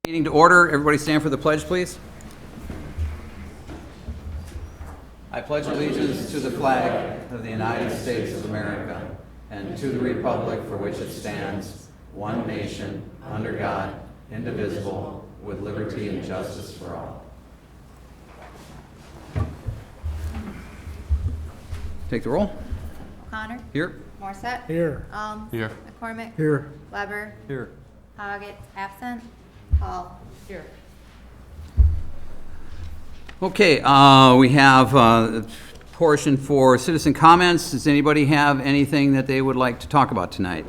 Meeting to order. Everybody stand for the pledge, please. I pledge allegiance to the flag of the United States of America and to the republic for which it stands, one nation, under God, indivisible, with liberty and justice for all. Take the roll. O'Connor. Here. Morset. Here. Alms. Here. McCormick. Here. Weber. Here. Hoggett. Absent. Hall. Here. Okay, we have a portion for citizen comments. Does anybody have anything that they would like to talk about tonight?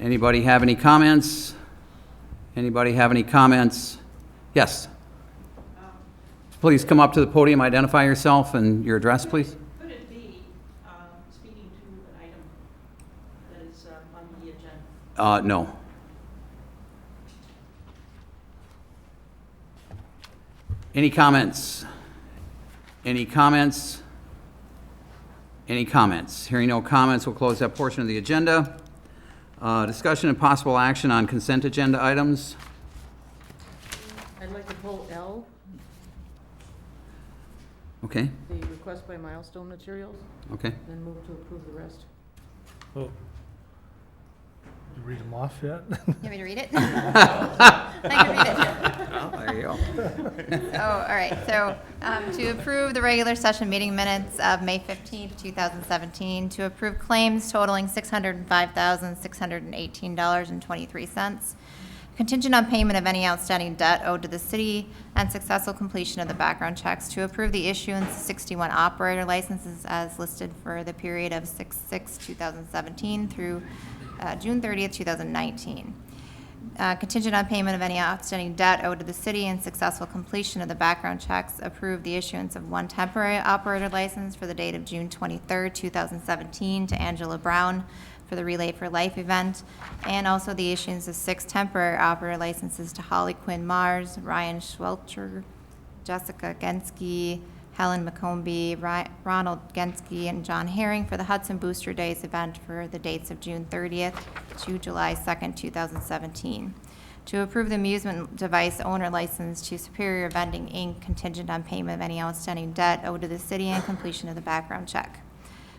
Anybody have any comments? Anybody have any comments? Yes. Please come up to the podium, identify yourself and your address, please. Could it be speaking to an item that is on the agenda? No. Any comments? Any comments? Any comments? Hearing no comments, we'll close that portion of the agenda. Discussion and possible action on consent agenda items. I'd like to pull L, Okay, the request by Milestone Materials, okay. then move to approve the rest. Oh. Did you read them off yet? You want me to read it? I can read it. Well, there you go. So, all right, so to approve the regular session meeting minutes of May 15th, 2017, to approve claims totaling $605,618.23, contingent on payment of any outstanding debt owed to the city and successful completion of the background checks, to approve the issuance of 61 operator licenses as listed for the period of 6/6/2017 through June 30th, 2019. Contingent on payment of any outstanding debt owed to the city and successful completion of the background checks, approve the issuance of one temporary operator license for the date of June 23rd, 2017 to Angela Brown for the Relay for Life event, and also the issuance of 6 temporary operator licenses to Holly Quinn Mars, Ryan Schwelcher, Jessica Gensky, Helen McCombie, Ronald Gensky, and John Herring for the Hudson Booster Days event for the dates of June 30th to July 2nd, 2017. To approve the amusement device owner license to Superior Vending, Inc., contingent on payment of any outstanding debt owed to the city and completion of the background check.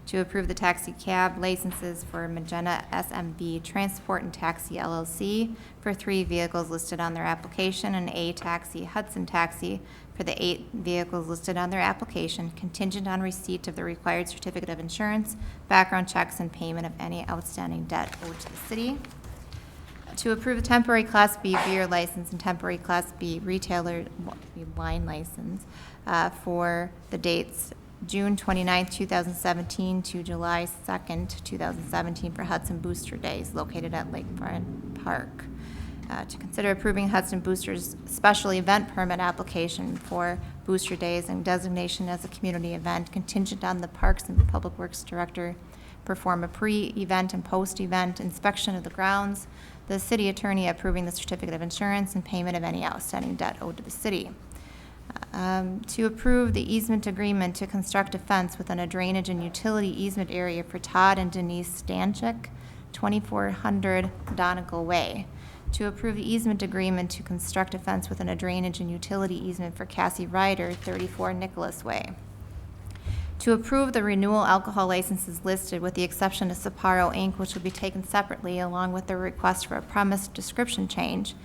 To approve the taxi cab licenses for Magenta SMB Transport and Taxi LLC for 3 vehicles listed on their application, and A Taxi Hudson Taxi for the 8 vehicles listed on their application, contingent on receipt of the required certificate of insurance, background checks, and payment of any outstanding debt owed to the city. To approve a temporary Class B beer license and temporary Class B retailer wine license for the dates June 29th, 2017 to July 2nd, 2017 for Hudson Booster Days located at Lakefront Park. To consider approving Hudson Boosters special event permit application for Booster Days and designation as a community event, contingent on the Parks and Public Works Director perform a pre-event and post-event inspection of the grounds, the city attorney approving the certificate of insurance and payment of any outstanding debt owed to the city. To approve the easement agreement to construct a fence within a drainage and utility easement area for Todd and Denise Stanchik, 2400 Donegal Way. To approve the easement agreement to construct a fence within a drainage and utility easement for Cassie Ryder, 34 Nicholas Way. To approve the renewal alcohol licenses listed with the exception of Sapporo Inc., which will be taken separately along with their request for a premise description change,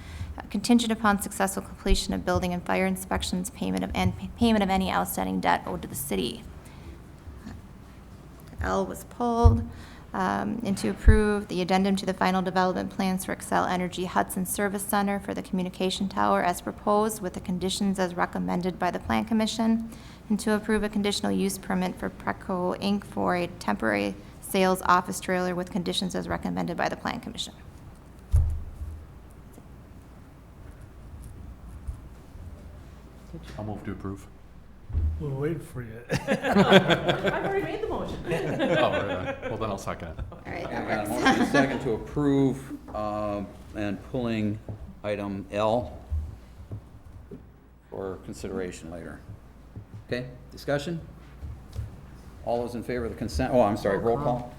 contingent upon successful completion of building and fire inspections, payment of any outstanding debt owed to the city. L was pulled. And to approve the addendum to the final development plans for Excel Energy Hudson Service Center for the communication tower as proposed with the conditions as recommended by the Plan Commission, and to approve a conditional use permit for Preco Inc. for a temporary sales office trailer with conditions as recommended by the Plan Commission. I'll move to approve. We're waiting for you. I've already made the motion. Oh, right on. Well, then I'll second it. All right, I've that got a works. motion and a second to approve and pulling item L for consideration later. Okay, discussion? All those in favor of the consent, oh, I'm sorry, roll call?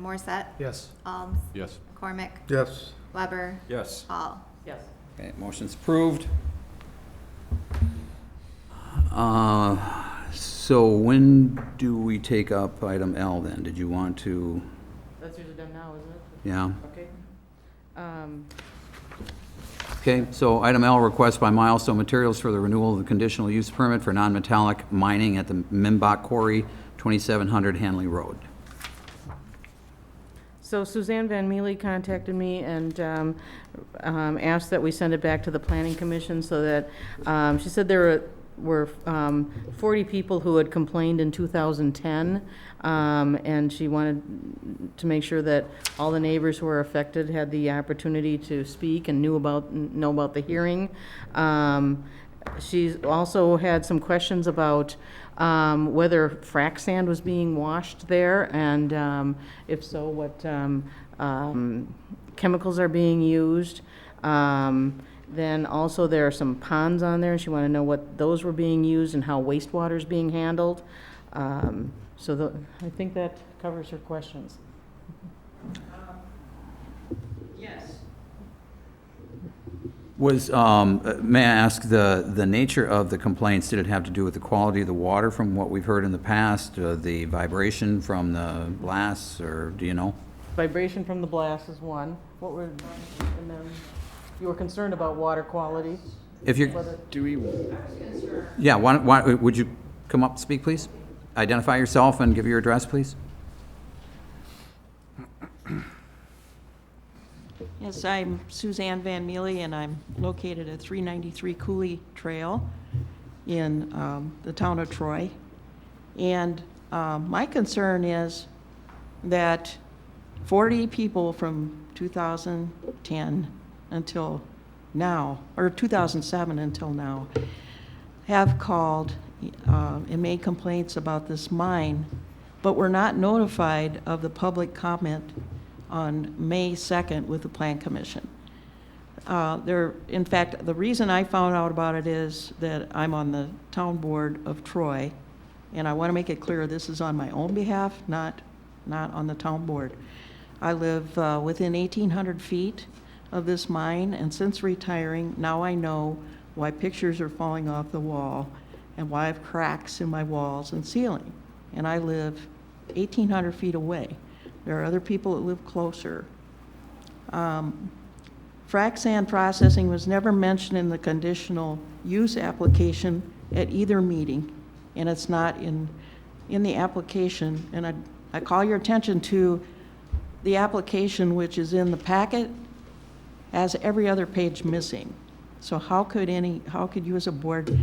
Morset. Yes. Alms. Yes. McCormick, Yes. Weber, Yes. Hall. Yes. Okay, motion's approved. So when do we take up item L then? Did you want to, That's usually done now, isn't it? yeah? Okay. Okay, so item L, request by Milestone Materials for the renewal of the conditional use permit for non-metallic mining at the Mimbach Quarry, 2700 Hanley Road. So Suzanne Van Mealy contacted me and asked that we send it back to the Planning Commission so that, she said there were 40 people who had complained in 2010, and she wanted to make sure that all the neighbors who were affected had the opportunity to speak and know about the hearing. She's also had some questions about whether frac sand was being washed there, and if so, what chemicals are being used. Then also there are some ponds on there, and she wanted to know what those were being used and how wastewater is being handled. I think that covers her questions. Yes. Was, may I ask, the nature of the complaints, did it have to do with the quality of the water from what we've heard in the past, the vibration from the blasts, or do you know? Vibration from the blast is one. What were, and then you were concerned about water quality. If you're, Do we, yeah, would you come up and speak, please? Identify yourself and give your address, please. Yes, I'm Suzanne Van Mealy, and I'm located at 393 Cooley Trail in the town of Troy. And my concern is that 40 people from 2010 until now, or 2007 until now, have called and made complaints about this mine, but were not notified of the public comment on May 2nd with the Plan Commission. In fact, the reason I found out about it is that I'm on the town board of Troy, and I want to make it clear this is on my own behalf, not on the town board. I live within 1,800 feet of this mine, and since retiring, now I know why pictures are falling off the wall and why I have cracks in my walls and ceiling. And I live 1,800 feet away. There are other people that live closer. Frac sand processing was never mentioned in the conditional use application at either meeting, and it's not in the application. And I call your attention to the application, which is in the packet, has every other page missing. So how could you as a board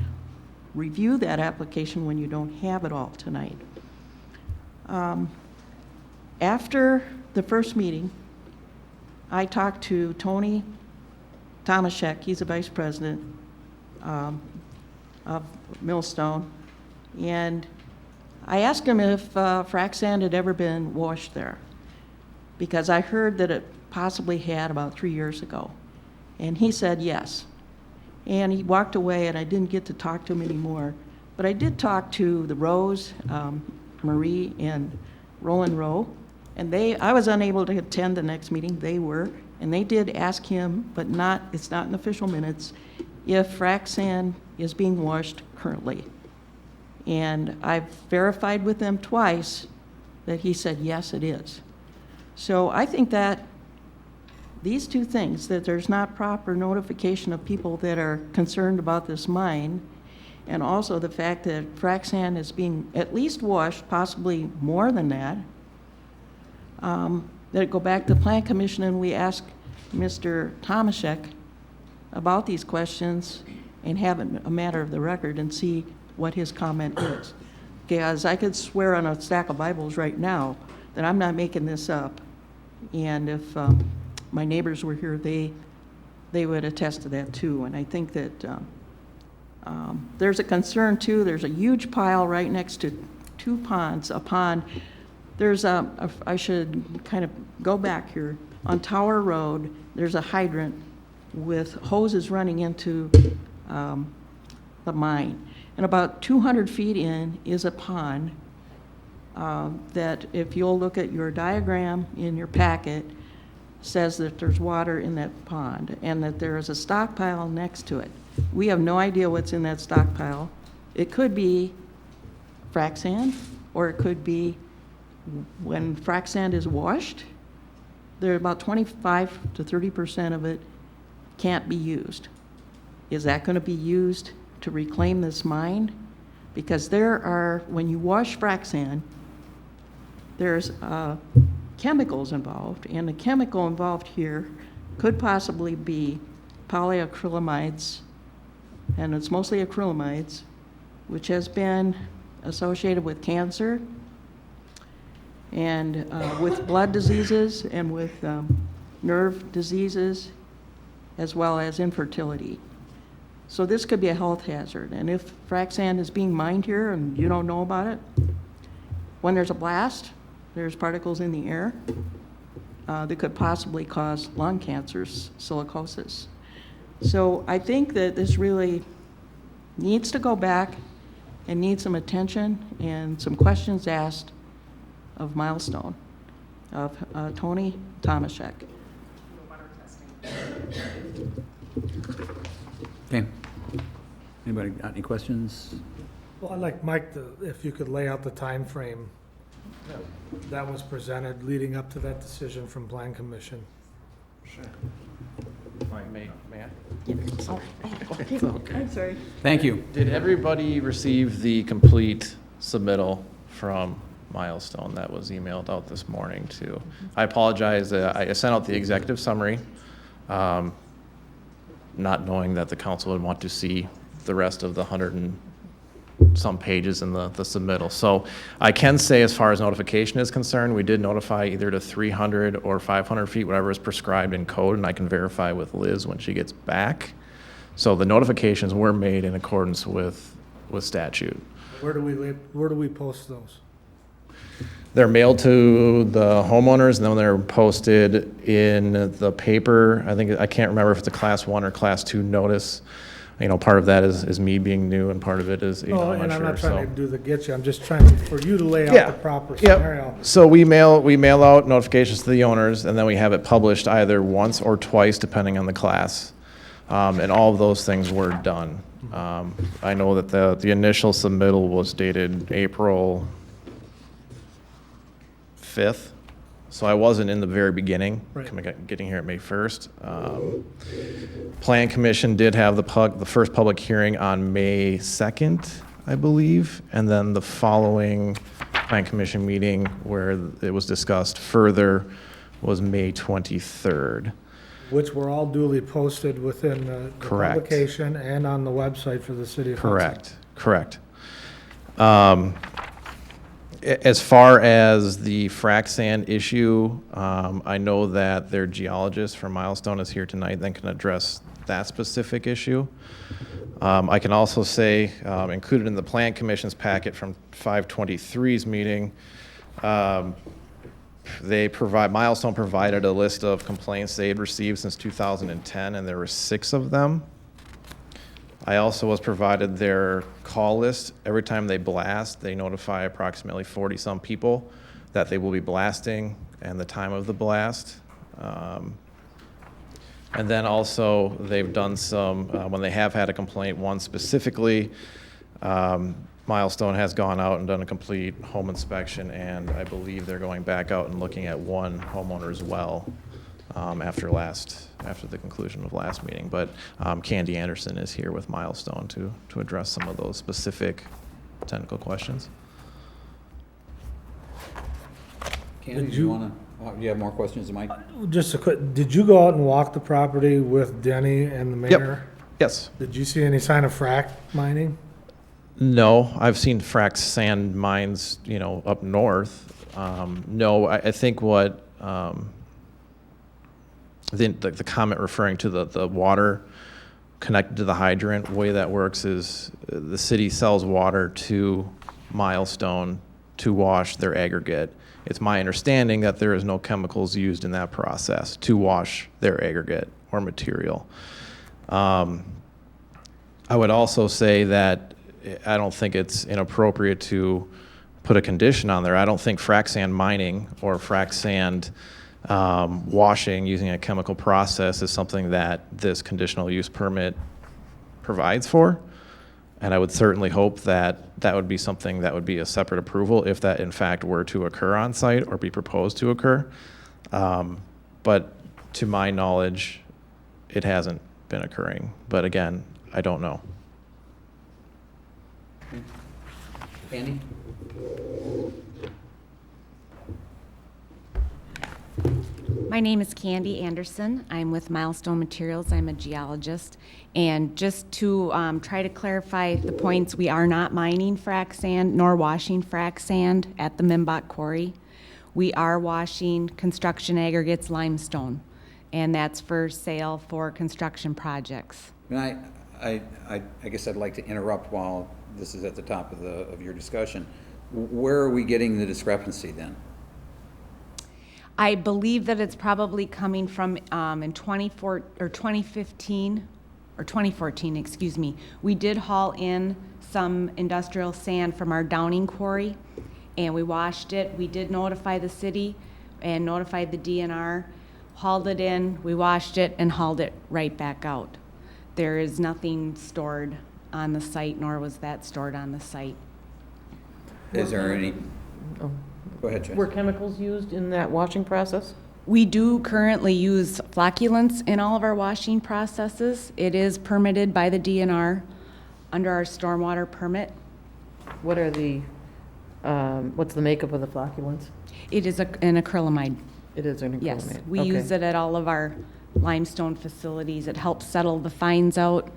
review that application when you don't have it all tonight? After the first meeting, I talked to Tony Tomaszek, he's the vice president of Millstone, and I asked him if frac sand had ever been washed there, because I heard that it possibly had about 3 years ago. And he said yes. And he walked away, and I didn't get to talk to him anymore. But I did talk to the Rose, Marie, and Roland Rowe, and I was unable to attend the next meeting. They were, and they did ask him, but it's not in official minutes, if frac sand is being washed currently. And I've verified with them twice that he said yes, it is. So I think that these two things, that there's not proper notification of people that are concerned about this mine, and also the fact that frac sand is being at least washed, possibly more than that, that it go back to the Plan Commission and we ask Mr. Tomaszek about these questions and have it a matter of the record and see what his comment is. Because I could swear on a stack of Bibles right now that I'm not making this up. And if my neighbors were here, they would attest to that too. And I think that there's a concern too. There's a huge pile right next to two ponds. A pond. I should kind of go back here. On Tower Road, there's a hydrant with hoses running into the mine. And about 200 feet in is a pond that, if you'll look at your diagram in your packet, says that there's water in that pond and that there is a stockpile next to it. We have no idea what's in that stockpile. It could be frac sand, or it could be when frac sand is washed, there about 25 to 30% of it can't be used. Is that going to be used to reclaim this mine? Because there are, when you wash frac sand, there's chemicals involved, and the chemical involved here could possibly be polyacrylamides, and it's mostly acrylamides, which has been associated with cancer and with blood diseases and with nerve diseases, as well as infertility. So this could be a health hazard. And if frac sand is being mined here and you don't know about it, when there's a blast, there's particles in the air that could possibly cause lung cancers, silicosis. So I think that this really needs to go back and needs some attention and some questions asked of Milestone, of Tony Tomaszek. Okay. Anybody got any questions? Well, I'd like Mike, if you could lay out the time frame that was presented leading up to that decision from Plan Commission. May I? I'm sorry. Thank you. Did everybody receive the complete submittal from Milestone that was emailed out this morning to? I apologize, I sent out the executive summary, not knowing that the council would want to see the rest of the 100 and some pages in the submittal. So I can say, as far as notification is concerned, we did notify either to 300 or 500 feet, whatever is prescribed in code, and I can verify with Liz when she gets back. So the notifications were made in accordance with statute. Where do we post those? They're mailed to the homeowners, and then they're posted in the paper. I can't remember if it's a class 1 or class 2 notice. You know, part of that is me being new, and part of it is, No, I'm and I'm not unsure, trying to so. do the get you, I'm just trying for you to lay out the proper scenario. Yep. So we mail out notifications to the owners, and then we have it published either once or twice, depending on the class. And all of those things were done. I know that the initial submittal was dated April 5th, so I wasn't in the very beginning, Right. getting here at May 1st. Plan Commission did have the first public hearing on May 2nd, I believe, and then the following Plan Commission meeting where it was discussed further was May 23rd. Which were all duly posted within the Correct. publication and on the website for the city of Hudson. Correct. As far as the frac sand issue, I know that their geologist from Milestone is here tonight that can address that specific issue. I can also say, included in the Plan Commission's packet from 523's meeting, Milestone provided a list of complaints they had received since 2010, and there were 6 of them. I also was provided their call list. Every time they blast, they notify approximately 40-some people that they will be blasting and the time of the blast. And then also, they've done some, when they have had a complaint, one specifically, Milestone has gone out and done a complete home inspection, and I believe they're going back out and looking at one homeowner's well after the conclusion of last meeting. But Candy Anderson is here with Milestone to address some of those specific technical questions. Candy, do you you have more questions, Mike? Just a quick, did you go out and walk the property with Denny and the mayor? Yes. Did you see any sign of frac mining? No, I've seen frac sand mines, up north. No, I think what the comment referring to the water connected to the hydrant, the way that works is the city sells water to Milestone to wash their aggregate. It's my understanding that there is no chemicals used in that process to wash their aggregate or material. I would also say that I don't think it's inappropriate to put a condition on there. I don't think frac sand mining or frac sand washing using a chemical process is something that this conditional use permit provides for. And I would certainly hope that that would be something that would be a separate approval if that in fact were to occur on site or be proposed to occur. But to my knowledge, it hasn't been occurring. But again, I don't know. Andy? My name is Candy Anderson. I'm with Milestone Materials. I'm a geologist. And just to try to clarify the points, we are not mining frac sand nor washing frac sand at the Mimbach Quarry. We are washing construction aggregates limestone, and that's for sale for construction projects. And I guess I'd like to interrupt while this is at the top of your discussion. Where are we getting the discrepancy then? I believe that it's probably coming from in 2015 or 2014, excuse me. We did haul in some industrial sand from our Downing quarry, and we washed it. We did notify the city and notified the DNR, hauled it in, we washed it, and hauled it right back out. There is nothing stored on the site, nor was that stored on the site. Is there any, Oh. go ahead, Jess. Were chemicals used in that washing process? We do currently use flocculants in all of our washing processes. It is permitted by the DNR under our stormwater permit. What are the, what's the makeup of the flocculants? It is an acrylamide. It is an acrylamide? Yes, we Okay. use it at all of our limestone facilities. It helps settle the fines out.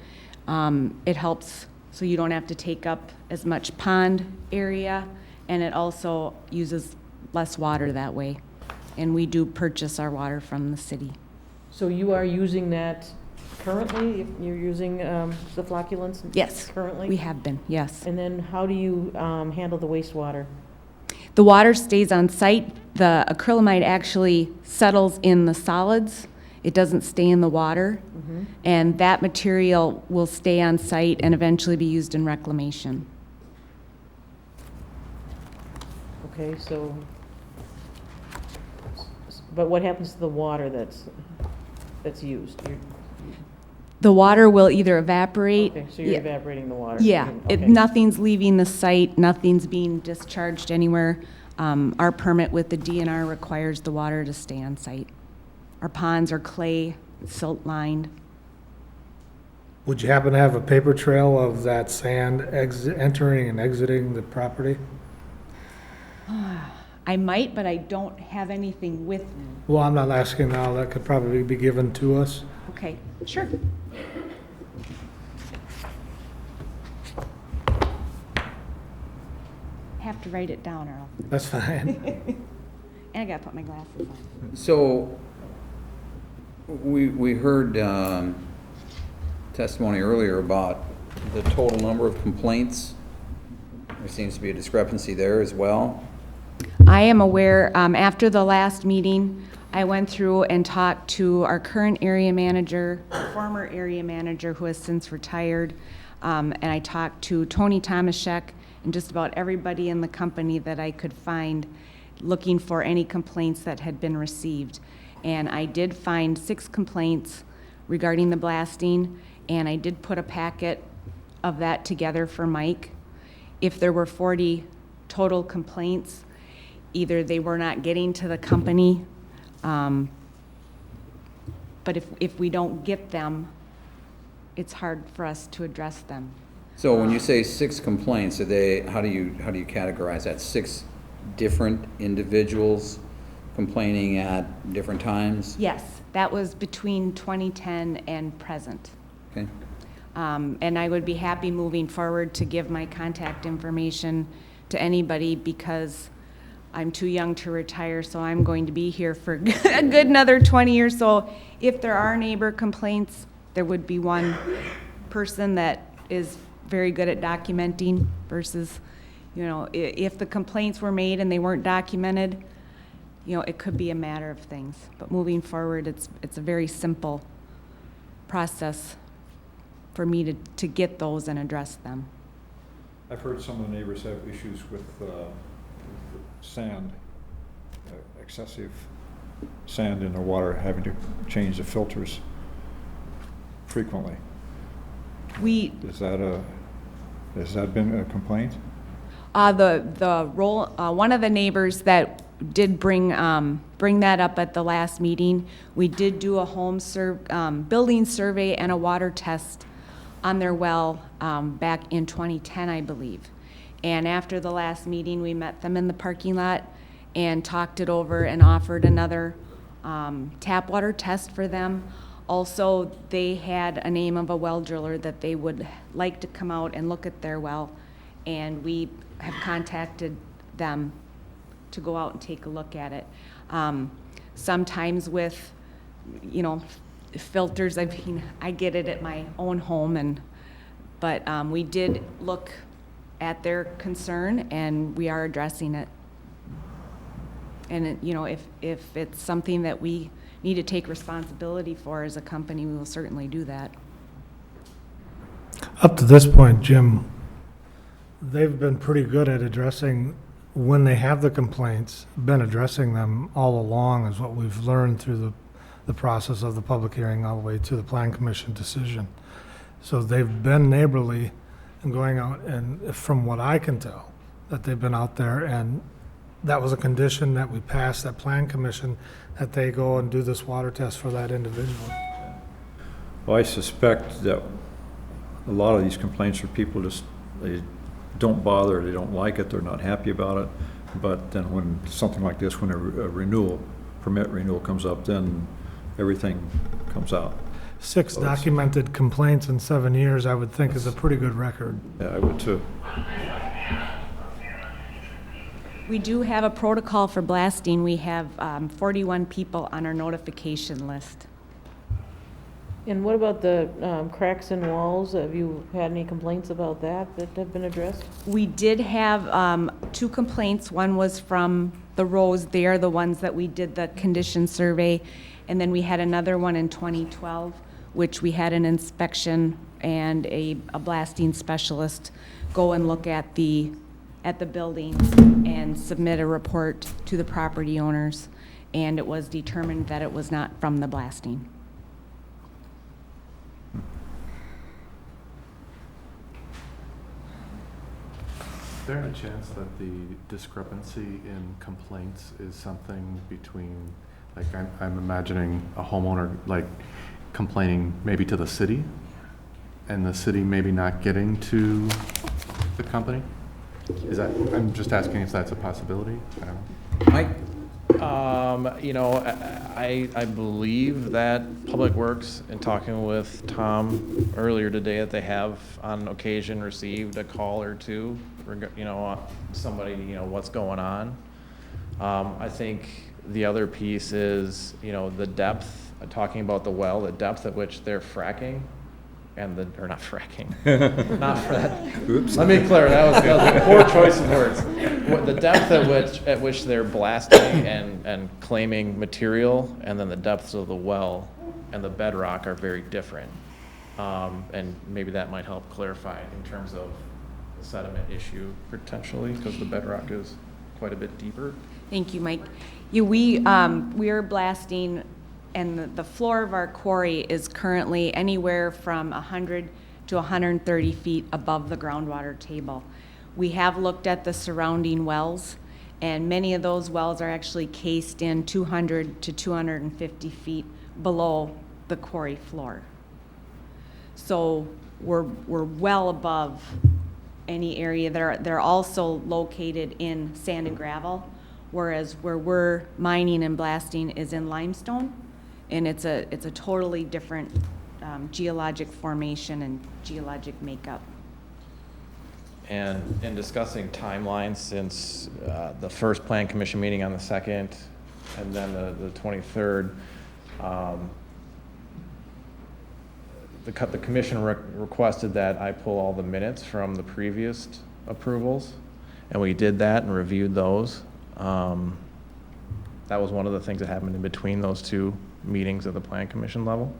It helps so you don't have to take up as much pond area, and it also uses less water that way. And we do purchase our water from the city. So you are using that currently? You're using the flocculants? Yes, Currently? we have been, yes. And then how do you handle the wastewater? The water stays on site. The acrylamide actually settles in the solids. It doesn't stay in the water. And that material will stay on site and eventually be used in reclamation. Okay, so, but what happens to the water that's used? The water will either evaporate. Okay, so you're Yeah. evaporating the water? Yeah, Okay. nothing's leaving the site, nothing's being discharged anywhere. Our permit with the DNR requires the water to stay on site. Our ponds are clay, silt lined. Would you happen to have a paper trail of that sand entering and exiting the property? I might, but I don't have anything with me. Well, I'm not asking now, that could probably be given to us. Okay, sure. Have to write it down, Earl. That's fine. And I gotta put my glasses on. So, we heard testimony earlier about the total number of complaints. There seems to be a discrepancy there as well. I am aware, after the last meeting, I went through and talked to our current area manager, former area manager who has since retired, and I talked to Tony Tomaszek and just about everybody in the company that I could find looking for any complaints that had been received. And I did find 6 complaints regarding the blasting, and I did put a packet of that together for Mike. If there were 40 total complaints, either they were not getting to the company, but if we don't get them, it's hard for us to address them. So when you say 6 complaints, are they, how do you categorize that? 6 different individuals complaining at different times? Yes, that was between 2010 and present. Okay. And I would be happy moving forward to give my contact information to anybody because I'm too young to retire, so I'm going to be here for a good another 20 years. So if there are neighbor complaints, there would be one person that is very good at documenting versus, you know, if the complaints were made and they weren't documented, you know, it could be a matter of things. But moving forward, it's a very simple process for me to get those and address them. I've heard some of the neighbors have issues with sand, excessive sand in the water, having to change the filters frequently. Has that been a complaint? One of the neighbors that did bring that up at the last meeting, we did do a building survey and a water test on their well back in 2010, I believe. And after the last meeting, we met them in the parking lot and talked it over and offered another tap water test for them. Also, they had a name of a well driller that they would like to come out and look at their well, and we have contacted them to go out and take a look at it. Sometimes with, filters, I get it at my own home, but we did look at their concern, and we are addressing it. And, if it's something that we need to take responsibility for as a company, we will certainly do that. Up to this point, Jim, they've been pretty good at addressing, when they have the complaints, been addressing them all along, is what we've learned through the process of the public hearing all the way to the Plan Commission decision. So they've been neighborly and going out, and from what I can tell, that they've been out there, and that was a condition that we passed at Plan Commission, that they go and do this water test for that individual. Well, I suspect that a lot of these complaints are people they don't bother, they don't like it, they're not happy about it. But then when something like this, when a permit renewal comes up, then everything comes out. 6 documented complaints in 7 years, I would think, is a pretty good record. Yeah, I would too. We do have a protocol for blasting. We have 41 people on our notification list. And what about the cracks in walls? Have you had any complaints about that have been addressed? We did have 2 complaints. One was from the Rose. They are the ones that we did the condition survey. And then we had another one in 2012, which we had an inspection and a blasting specialist go and look at the buildings and submit a report to the property owners. And it was determined that it was not from the blasting. Is there any chance that the discrepancy in complaints is something between, like, I'm imagining a homeowner, like, complaining maybe to the city, and the city maybe not getting to the company? I'm just asking if that's a possibility. I don't know. Mike? I believe that Public Works, in talking with Tom earlier today, that they have on occasion received a call or two, somebody, what's going on. I think the other piece is, the depth, talking about the well, the depth at which they're fracking, or not fracking, not frack. Oops. Let me clarify, that was a poor choice of words. The depth at which they're blasting and claiming material, and then the depths of the well and the bedrock are very different. And maybe that might help clarify in terms of the sediment issue potentially, because the bedrock is quite a bit deeper. Thank you, Mike. We are blasting, and the floor of our quarry is currently anywhere from 100 to 130 feet above the groundwater table. We have looked at the surrounding wells, and many of those wells are actually cased in 200 to 250 feet below the quarry floor. So we're well above any area. They're also located in sand and gravel, whereas where we're mining and blasting is in limestone, and it's a totally different geologic formation and geologic makeup. And in discussing timelines, since the first Plan Commission meeting on the 2nd and then the 23rd, the commission requested that I pull all the minutes from the previous approvals, and we did that and reviewed those. That was one of the things that happened in between those 2 meetings at the Plan Commission level.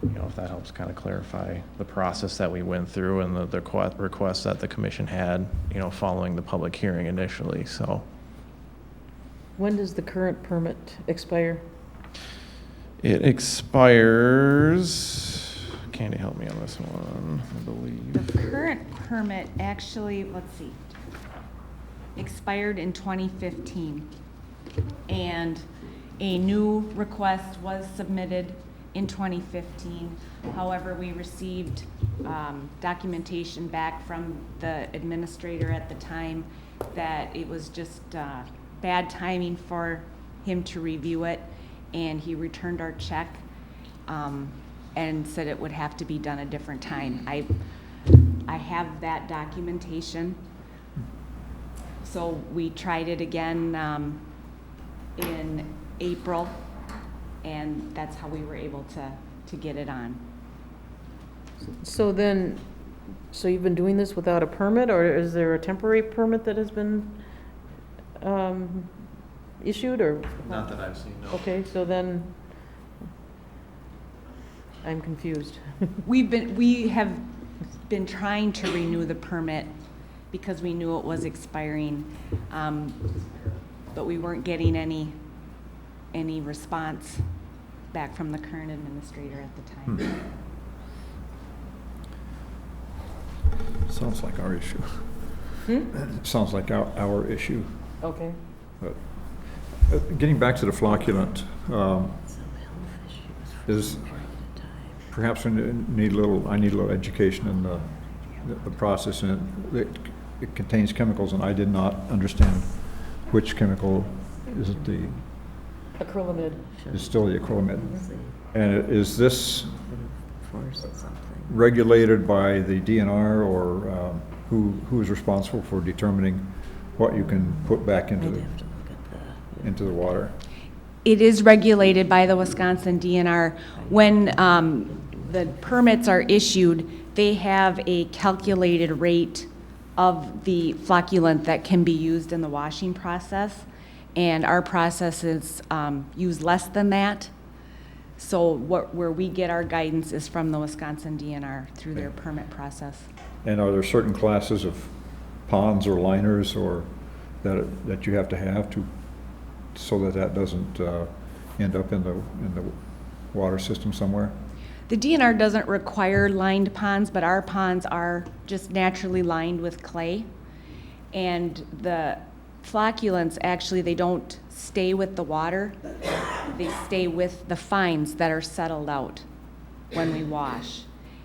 If that helps kind of clarify the process that we went through and the requests that the commission had, following the public hearing initially, so. When does the current permit expire? It expires, Candy, help me on this one, I believe. The current permit actually, let's see, expired in 2015. And a new request was submitted in 2015. However, we received documentation back from the administrator at the time that it was just bad timing for him to review it, and he returned our check and said it would have to be done a different time. I have that documentation. So we tried it again in April, and that's how we were able to get it on. So then, so you've been doing this without a permit, or is there a temporary permit that has been issued, or? Not that I've seen, no. Okay, so then, I'm confused. We have been trying to renew the permit because we knew it was expiring, but we weren't getting any response back from the current administrator at the time. Sounds like our issue. Sounds like our issue. Okay. But getting back to the flocculant, is perhaps I need a little education in the process, and it contains chemicals, and I did not understand which chemical is it. The Acrylamide. is still the acrylamide, and is this regulated by the DNR, or who is responsible for determining what you can put back into the water? It is regulated by the Wisconsin DNR. When the permits are issued, they have a calculated rate of the flocculant that can be used in the washing process, and our processes use less than that. So where we get our guidance is from the Wisconsin DNR through their permit process. And are there certain classes of ponds or liners or that you have to so that doesn't end up in the water system somewhere? The DNR doesn't require lined ponds, but our ponds are just naturally lined with clay. And the flocculants, actually, they don't stay with the water. They stay with the fines that are settled out when we wash.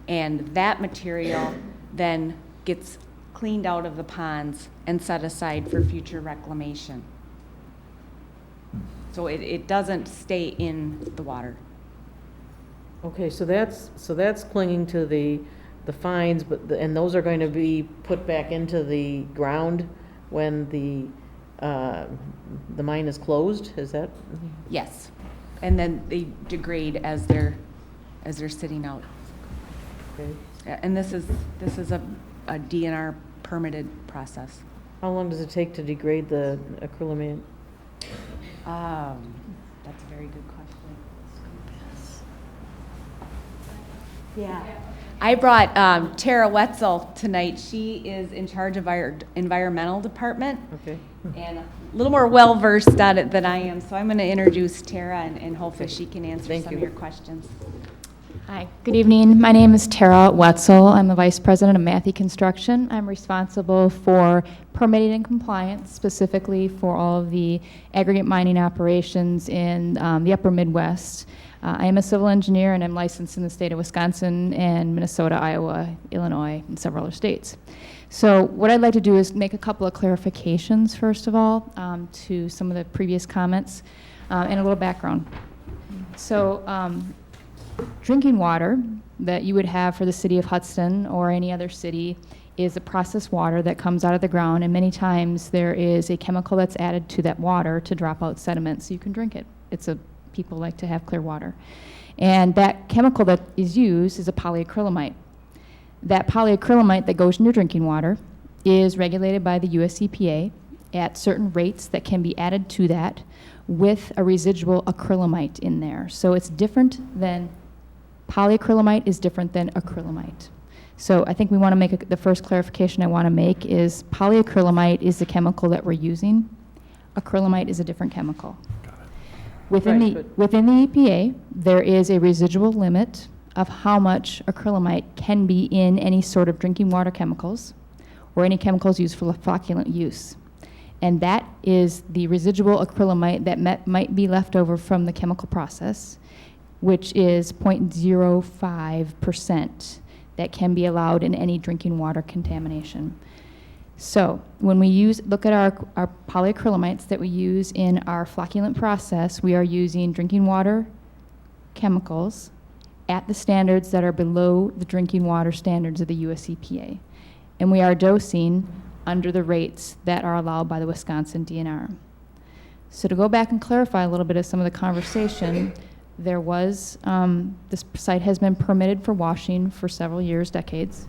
And that material then gets cleaned out of the ponds and set aside for future reclamation. So it doesn't stay in the water. Okay, so that's clinging to the fines, and those are going to be put back into the ground when the mine is closed, is that? Yes. And then they degrade as they're sitting out. Okay. And this is a DNR permitted process. How long does it take to degrade the acrylamide? That's a very good question. Yeah. I brought Tara Wetzel tonight. She is in charge of our environmental department Okay. and a little more well-versed at it than I am. So I'm going to introduce Tara, and hopefully she can answer Thank some you. of your questions. Hi, good evening. My name is Tara Wetzel. I'm the Vice President of Matthew Construction. I'm responsible for permitting and compliance, specifically for all of the aggregate mining operations in the upper Midwest. I am a civil engineer, and I'm licensed in the state of Wisconsin and Minnesota, Iowa, Illinois, and several other states. So what I'd like to do is make a couple of clarifications, first of all, to some of the previous comments, and a little background. So drinking water that you would have for the city of Hudson or any other city is a processed water that comes out of the ground, and many times there is a chemical that's added to that water to drop out sediment so you can drink it. People like to have clear water. And that chemical that is used is a polyacrylamide. That polyacrylamide that goes in your drinking water is regulated by the US EPA at certain rates that can be added to that with a residual acrylamide in there. So it's different than polyacrylamide is different than acrylamide. So I think we want to make the first clarification I want to make is polyacrylamide is the chemical that we're using. Acrylamide is a different chemical. Got it. Within Right, the, but- within the EPA, there is a residual limit of how much acrylamide can be in any sort of drinking water chemicals or any chemicals used for flocculant use. And that is the residual acrylamide that might be left over from the chemical process, which is 0.05% that can be allowed in any drinking water contamination. So when we look at our polyacrylamides that we use in our flocculant process, we are using drinking water chemicals at the standards that are below the drinking water standards of the US EPA. And we are dosing under the rates that are allowed by the Wisconsin DNR. So to go back and clarify a little bit of some of the conversation, there was, this site has been permitted for washing for several years, decades.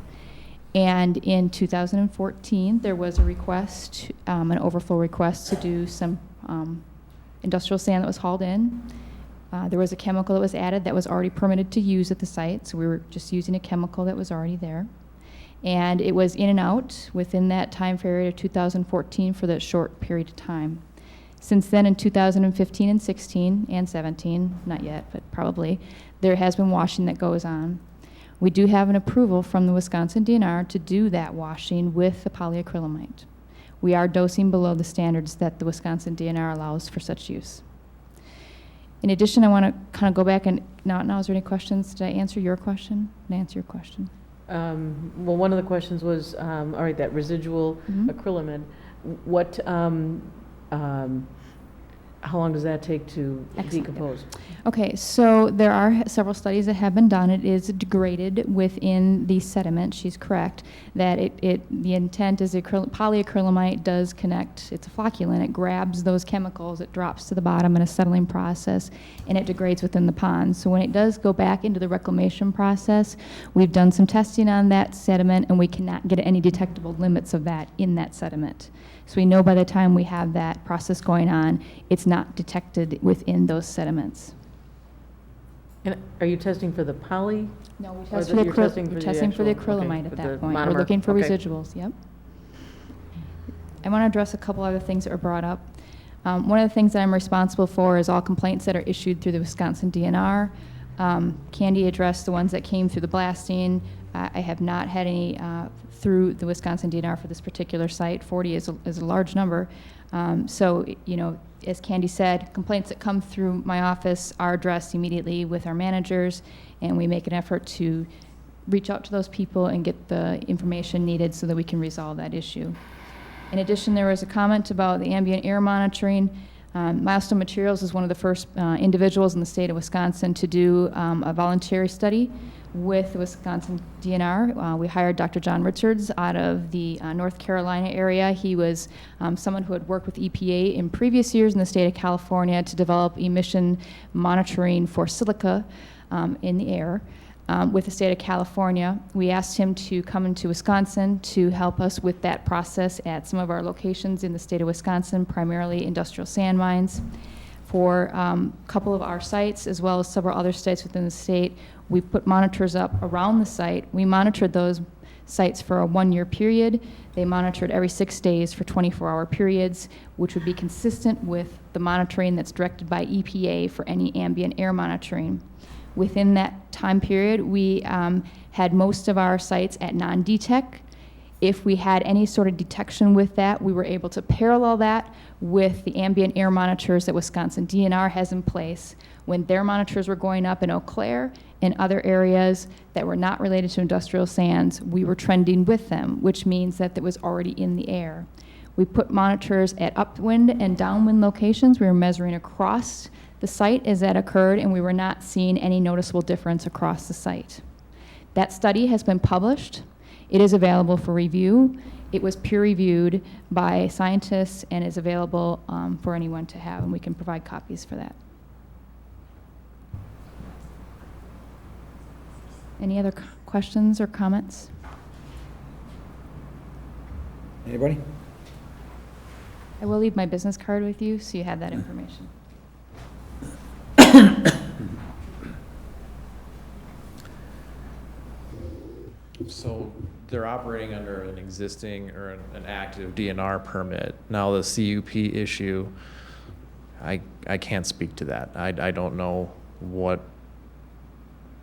And in 2014, there was a request, an overflow request to do some industrial sand that was hauled in. There was a chemical that was added that was already permitted to use at the site, so we were just using a chemical that was already there. And it was in and out within that time period of 2014 for that short period of time. Since then, in 2015 and 16 and 17, not yet, but probably, there has been washing that goes on. We do have an approval from the Wisconsin DNR to do that washing with the polyacrylamide. We are dosing below the standards that the Wisconsin DNR allows for such use. In addition, I want to kind of go back and, now is there any questions? Did I answer your question? Did I answer your question? Well, one of the questions was, all right, that residual acrylamide, what, how long does that take to Excellent. decompose? Okay, so there are several studies that have been done. It is degraded within the sediment. She's correct that the intent is polyacrylamide does connect. It's a flocculant. It grabs those chemicals. It drops to the bottom in a settling process, and it degrades within the pond. So when it does go back into the reclamation process, we've done some testing on that sediment, and we cannot get any detectable limits of that in that sediment. So we know by the time we have that process going on, it's not detected within those sediments. And are you testing for the poly? No, we Or test that for the you're testing for the testing for the actual- okay, acrylamide for at the that point. We're monomer. looking for Okay. residuals, yep. I want to address a couple other things that were brought up. One of the things that I'm responsible for is all complaints that are issued through the Wisconsin DNR. Candy addressed the ones that came through the blasting. I have not had any through the Wisconsin DNR for this particular site. 40 is a large number. So, you know, as Candy said, complaints that come through my office are addressed immediately with our managers, and we make an effort to reach out to those people and get the information needed so that we can resolve that issue. In addition, there was a comment about the ambient air monitoring. Milestone Materials is one of the first individuals in the state of Wisconsin to do a voluntary study with the Wisconsin DNR. We hired Dr. John Richards out of the North Carolina area. He was someone who had worked with EPA in previous years in the state of California to develop emission monitoring for silica in the air. With the state of California, we asked him to come into Wisconsin to help us with that process at some of our locations in the state of Wisconsin, primarily industrial sand mines. For a couple of our sites, as well as several other sites within the state, we put monitors up around the site. We monitored those sites for a 1-year period. They monitored every 6 days for 24-hour periods, which would be consistent with the monitoring that's directed by EPA for any ambient air monitoring. Within that time period, we had most of our sites at non-detect. If we had any sort of detection with that, we were able to parallel that with the ambient air monitors that Wisconsin DNR has in place. When their monitors were going up in Eau Claire and other areas that were not related to industrial sands, we were trending with them, which means that it was already in the air. We put monitors at upwind and downwind locations. We were measuring across the site as that occurred, and we were not seeing any noticeable difference across the site. That study has been published. It is available for review. It was peer-reviewed by scientists and is available for anyone to have, and we can provide copies for that. Any other questions or comments? Anybody? I will leave my business card with you, so you have that information. So they're operating under an existing or an active DNR permit. Now the CUP issue, I can't speak to that. I don't know what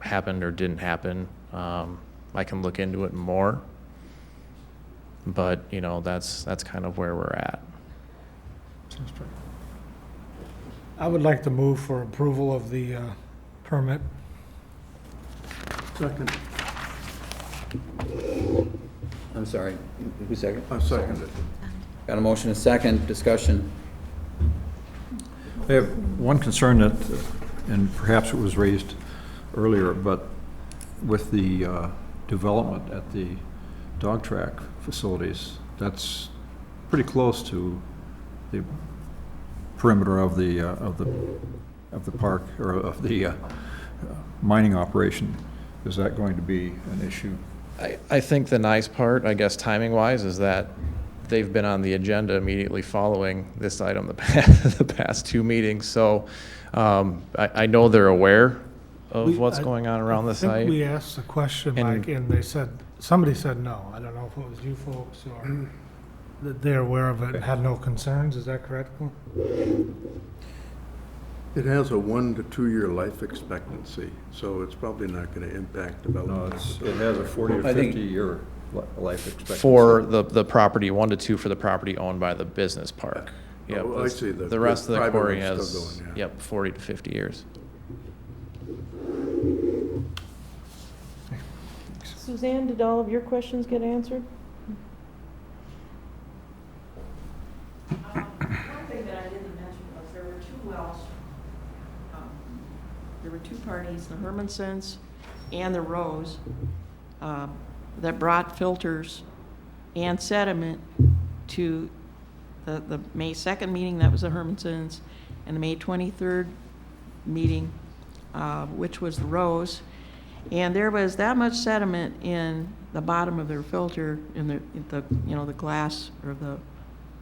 happened or didn't happen. I can look into it more, but you know, that's kind of where we're at. I would like to move for approval of the permit. Second. I'm sorry, who's second? I second it. Got a motion, a second, discussion. I have one concern that, and perhaps it was raised earlier, but with the development at the dog track facilities, that's pretty close to the perimeter of the park, or of the mining operation. Is that going to be an issue? I think the nice part, I guess timing-wise, is that they've been on the agenda immediately following this item the past two meetings. So I know they're aware of what's going on around the I site. think we asked the question, And- Mike, and they said, somebody said no. I don't know if it was you folks or that they're aware of it and had no concerns. Is that correct? It has a 1 to 2 year life expectancy, so it's probably not going to impact No, development. it has a 40 to I think- 50-year life expectancy. For the property, 1 to 2 for the property owned by the business park. Yep, Oh, I see. The rest of the private quarry one's still has, going, yeah. 40 to 50 years. Suzanne, did all of your questions get answered? One thing that I didn't mention was there were two wells. There were two parties, the Hermansons and the Rose, that brought filters and sediment to the May 2nd meeting, that was the Hermansons, and the May 23rd meeting, which was the Rose. And there was that much sediment in the bottom of their filter, in the the glass or the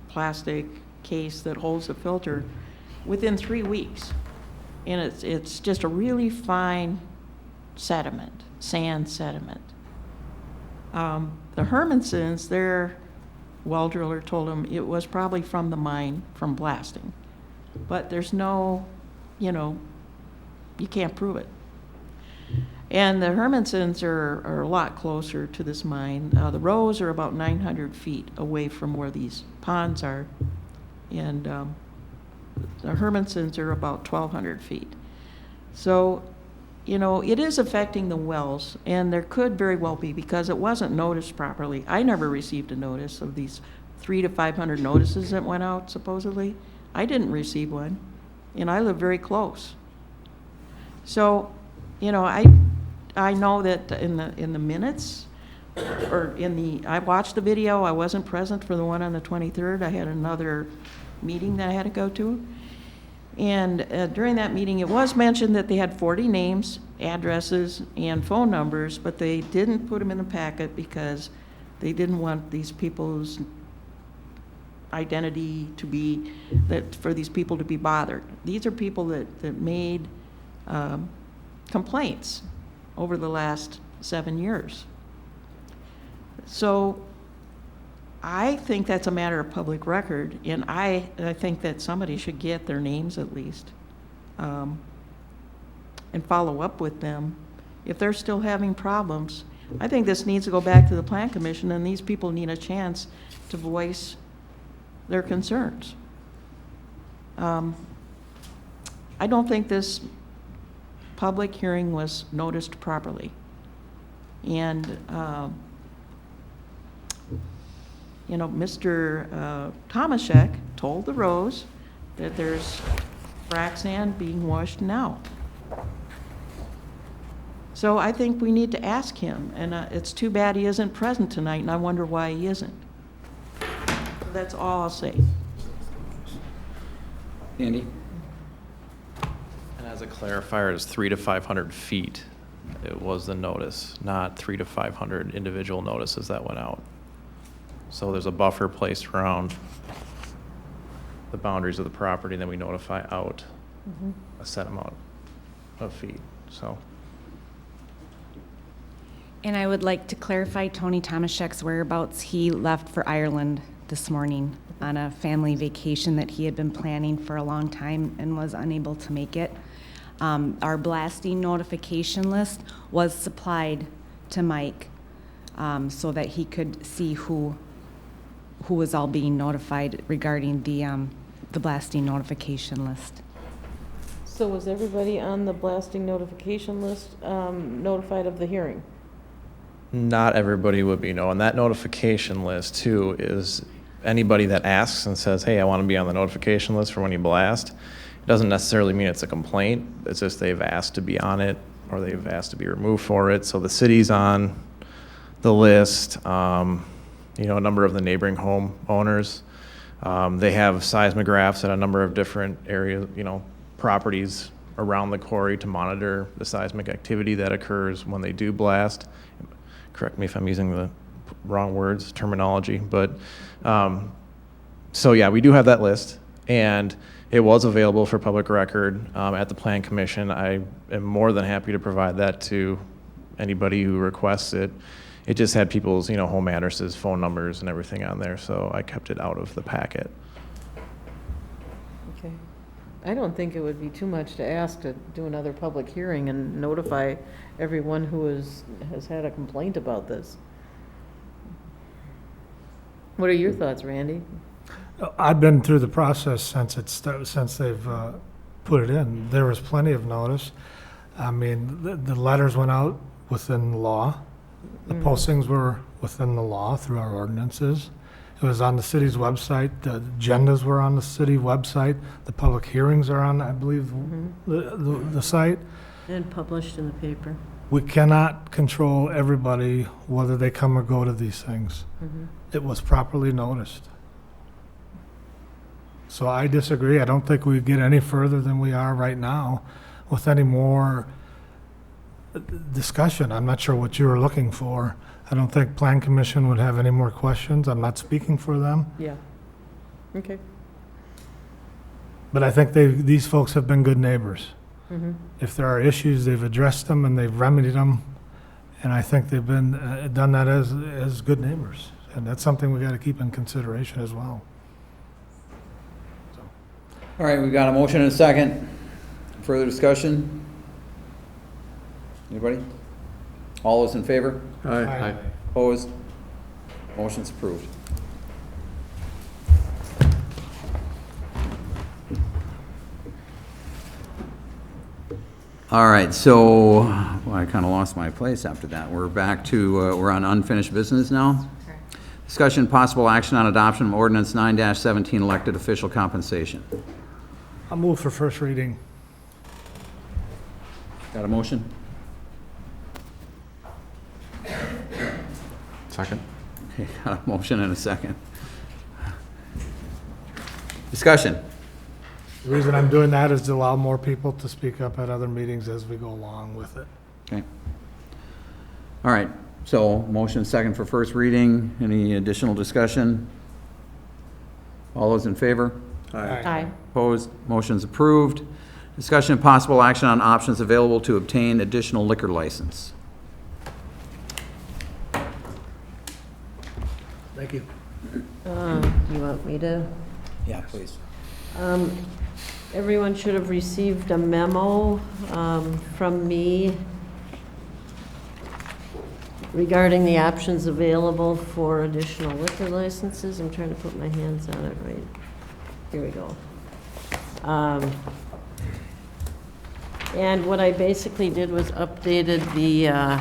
plastic case that holds the filter, within 3 weeks. And it's just a really fine sediment, sand sediment. The Hermansons, their well driller told them it was probably from the mine, from blasting. But there's no, you can't prove it. And the Hermansons are a lot closer to this mine. The Rose are about 900 feet away from where these ponds are. And the Hermansons are about 1,200 feet. So, it is affecting the wells, and there could very well be, because it wasn't noticed properly. I never received a notice of these 300 to 500 notices that went out, supposedly. I didn't receive one, and I live very close. So, I know that in the minutes, or I watched the video. I wasn't present for the one on the 23rd. I had another meeting that I had to go to. And during that meeting, it was mentioned that they had 40 names, addresses, and phone numbers, but they didn't put them in the packet because they didn't want these people's identity to be, for these people to be bothered. These are people that made complaints over the last 7 years. So I think that's a matter of public record, and I think that somebody should get their names at least, and follow up with them. If they're still having problems, I think this needs to go back to the Plan Commission, and these people need a chance to voice their concerns. I don't think this public hearing was noticed properly. And, Mr. Tomaszek told the Rose that there's frac sand being washed now. So I think we need to ask him, and it's too bad he isn't present tonight, and I wonder why he isn't. That's all I'll say. Andy? And as a clarifier, it's 300 to 500 feet. It was the notice, not 300 to 500 individual notices that went out. So there's a buffer placed around the boundaries of the property, and then we notify out a set amount of feet, so. And I would like to clarify Tony Tomaszek's whereabouts. He left for Ireland this morning on a family vacation that he had been planning for a long time and was unable to make it. Our blasting notification list was supplied to Mike so that he could see who was all being notified regarding the blasting notification list. So was everybody on the blasting notification list notified of the hearing? Not everybody would be, no. And that notification list, too, is anybody that asks and says, hey, I want to be on the notification list for when you blast. It doesn't necessarily mean it's a complaint. It's just they've asked to be on it or they've asked to be removed for it. So the city's on the list. You know, a number of the neighboring home owners. They have seismographs at a number of different areas, you know, properties around the quarry to monitor the seismic activity that occurs when they do blast. Correct me if I'm using the wrong words, terminology, but so yeah, we do have that list, and it was available for public record at the Plan Commission. I am more than happy to provide that to anybody who requests it. It just had people's, you know, home addresses, phone numbers, and everything on there, so I kept it out of the packet. Okay. I don't think it would be too much to ask to do another public hearing and notify everyone who has had a complaint about this. What are your thoughts, Randy? I've been through the process since they've put it in. There was plenty of notice. I mean, the letters went out within the law. The postings were within the law through our ordinances. It was on the city's website. The agendas were on the city website. The public hearings are on, I believe, the site. And published in the paper. We cannot control everybody, whether they come or go to these things. It was properly noticed. So I disagree. I don't think we get any further than we are right now with any more discussion. I'm not sure what you were looking for. I don't think Plan Commission would have any more questions. I'm not speaking for them. Yeah. Okay. But I think these folks have been good neighbors. If there are issues, they've addressed them and they've remedied them. And I think they've been done that as good neighbors. And that's something we got to keep in consideration as well. All right, we got a motion and a second. Further discussion? Anybody? All those in favor? Aye. Opposed? Motion's approved. All right, so well, I kind of lost my place after that. We're back to, we're on unfinished business now. Discussion, possible action on adoption of ordinance 9-17, elected official compensation. I'll move for first reading. Got a motion? Second. Okay, got a motion and a second. Discussion. The reason I'm doing that is to allow more people to speak up at other meetings as we go along with it. Okay. All right, so motion second for first reading. Any additional discussion? All those in favor? Aye. Opposed? Motion's approved. Discussion and possible action on options available to obtain additional liquor license. Thank you. You want me to? Yeah, please. Everyone should have received a memo from me regarding the options available for additional liquor licenses. I'm trying to put my hands on it right. Here we go. And what I basically did was updated the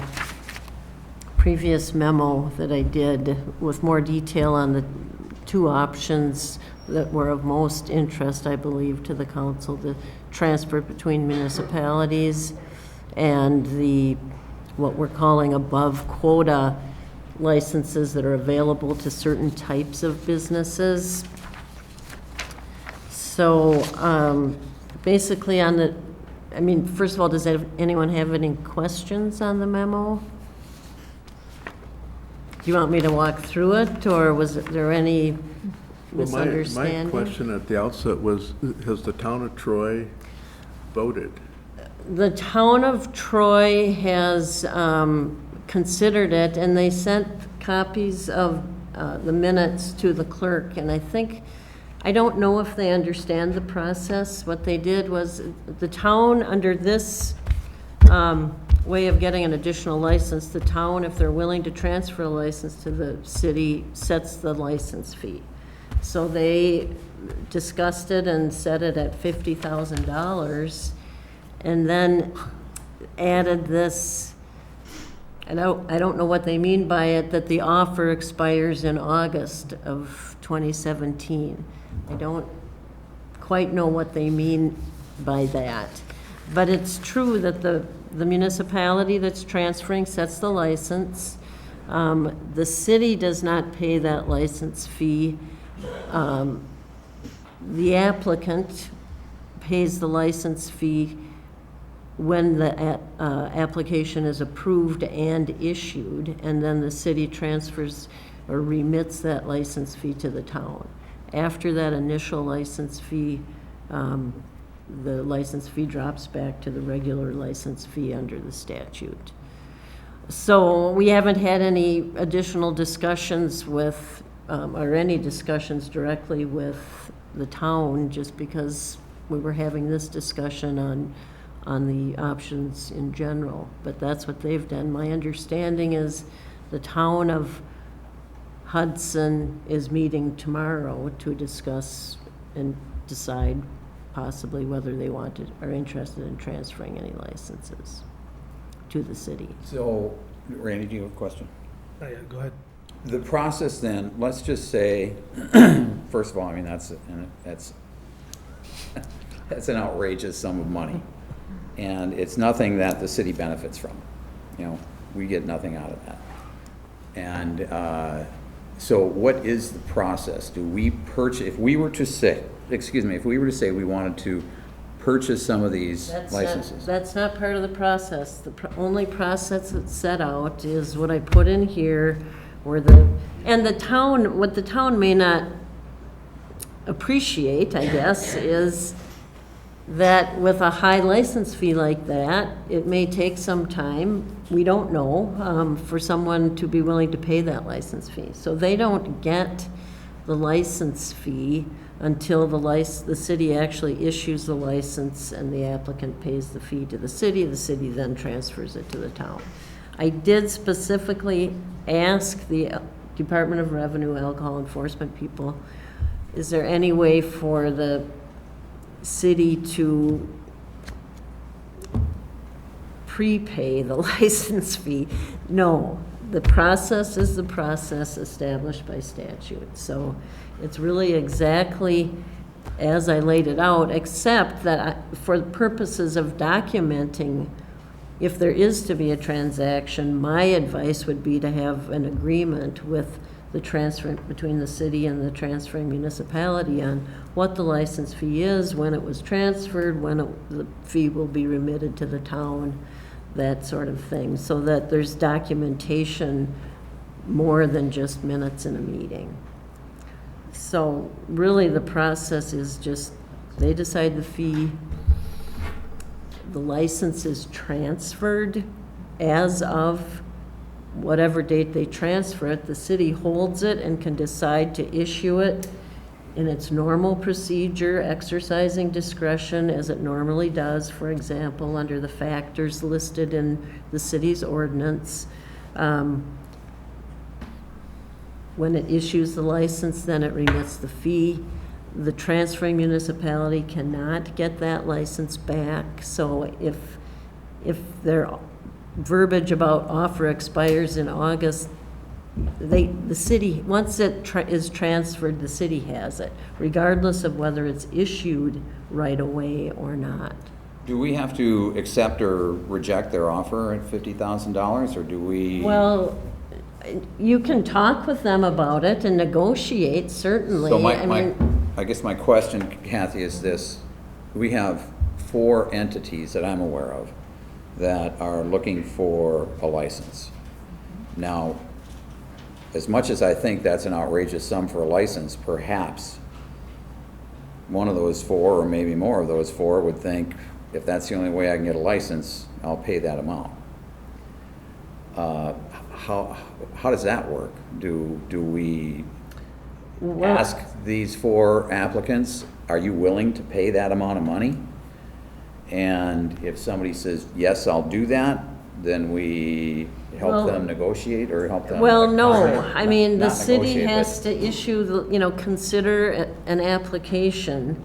previous memo that I did with more detail on the two options that were of most interest, I believe, to the council, the transfer between municipalities and the, what we're calling above quota licenses that are available to certain types of businesses. So basically on the, I mean, first of all, does anyone have any questions on the memo? Do you want me to walk through it, or was there any misunderstanding? My question at the outset was, has the town of Troy voted? The town of Troy has considered it, and they sent copies of the minutes to the clerk, and I don't know if they understand the process. What they did was, the town, under this way of getting an additional license, the town, if they're willing to transfer a license to the city, sets the license fee. So they discussed it and set it at $50,000, and then added this, I don't know what they mean by it, that the offer expires in August of 2017. I don't quite know what they mean by that. But it's true that the municipality that's transferring sets the license. The city does not pay that license fee. The applicant pays the license fee when the application is approved and issued, and then the city transfers or remits that license fee to the town. After that initial license fee, the license fee drops back to the regular license fee under the statute. So we haven't had any additional discussions with, or any discussions directly with the town, just because we were having this discussion on the options in general. But that's what they've done. My understanding is the town of Hudson is meeting tomorrow to discuss and decide possibly whether they are interested in transferring any licenses to the city. So, Randy, do you have a question? Yeah, go ahead. The process then, let's just say, first of all, I mean, that's an outrageous sum of money. And it's nothing that the city benefits from. You know, we get nothing out of that. And so what is the process? Do we purchase, if we were to say we wanted to purchase some of these licenses? That's not part of the process. The only process that's set out is what I put in here, where the town, what the town may not appreciate, I guess, is that with a high license fee like that, it may take some time, we don't know, for someone to be willing to pay that license fee. So they don't get the license fee until the city actually issues the license and the applicant pays the fee to the city then transfers it to the town. I did specifically ask the Department of Revenue alcohol enforcement people, is there any way for the city to prepay the license fee? No, the process is the process established by statute. So it's really exactly as I laid it out, except that for the purposes of documenting, if there is to be a transaction, my advice would be to have an agreement with the transfer between the city and the transferring municipality on what the license fee is, when it was transferred, when the fee will be remitted to the town, that sort of thing, so that there's documentation more than just minutes in a meeting. So really the process is just, they decide the fee, the license is transferred as of whatever date they transfer it, the city holds it and can decide to issue it in its normal procedure, exercising discretion as it normally does, for example, under the factors listed in the city's ordinance. When it issues the license, then it remits the fee. The transferring municipality cannot get that license back, so if their verbiage about offer expires in August, the city, once it is transferred, the city has it, regardless of whether it's issued right away or not. Do we have to accept or reject their offer at $50,000, or do we? Well, you can talk with them about it and negotiate, certainly. So I guess my question, Kathy, is this. We have 4 entities that I'm aware of that are looking for a license. Now, as much as I think that's an outrageous sum for a license, perhaps one of those 4, or maybe more of those 4, would think, if that's the only way I can get a license, I'll pay that amount. how does that work? Do we Well- ask these 4 applicants, are you willing to pay that amount of money? And if somebody says, yes, I'll do that, then we help Well- them negotiate or help them? Well, no, accommodate? I mean, the Not city negotiate, has but- to issue, consider an application.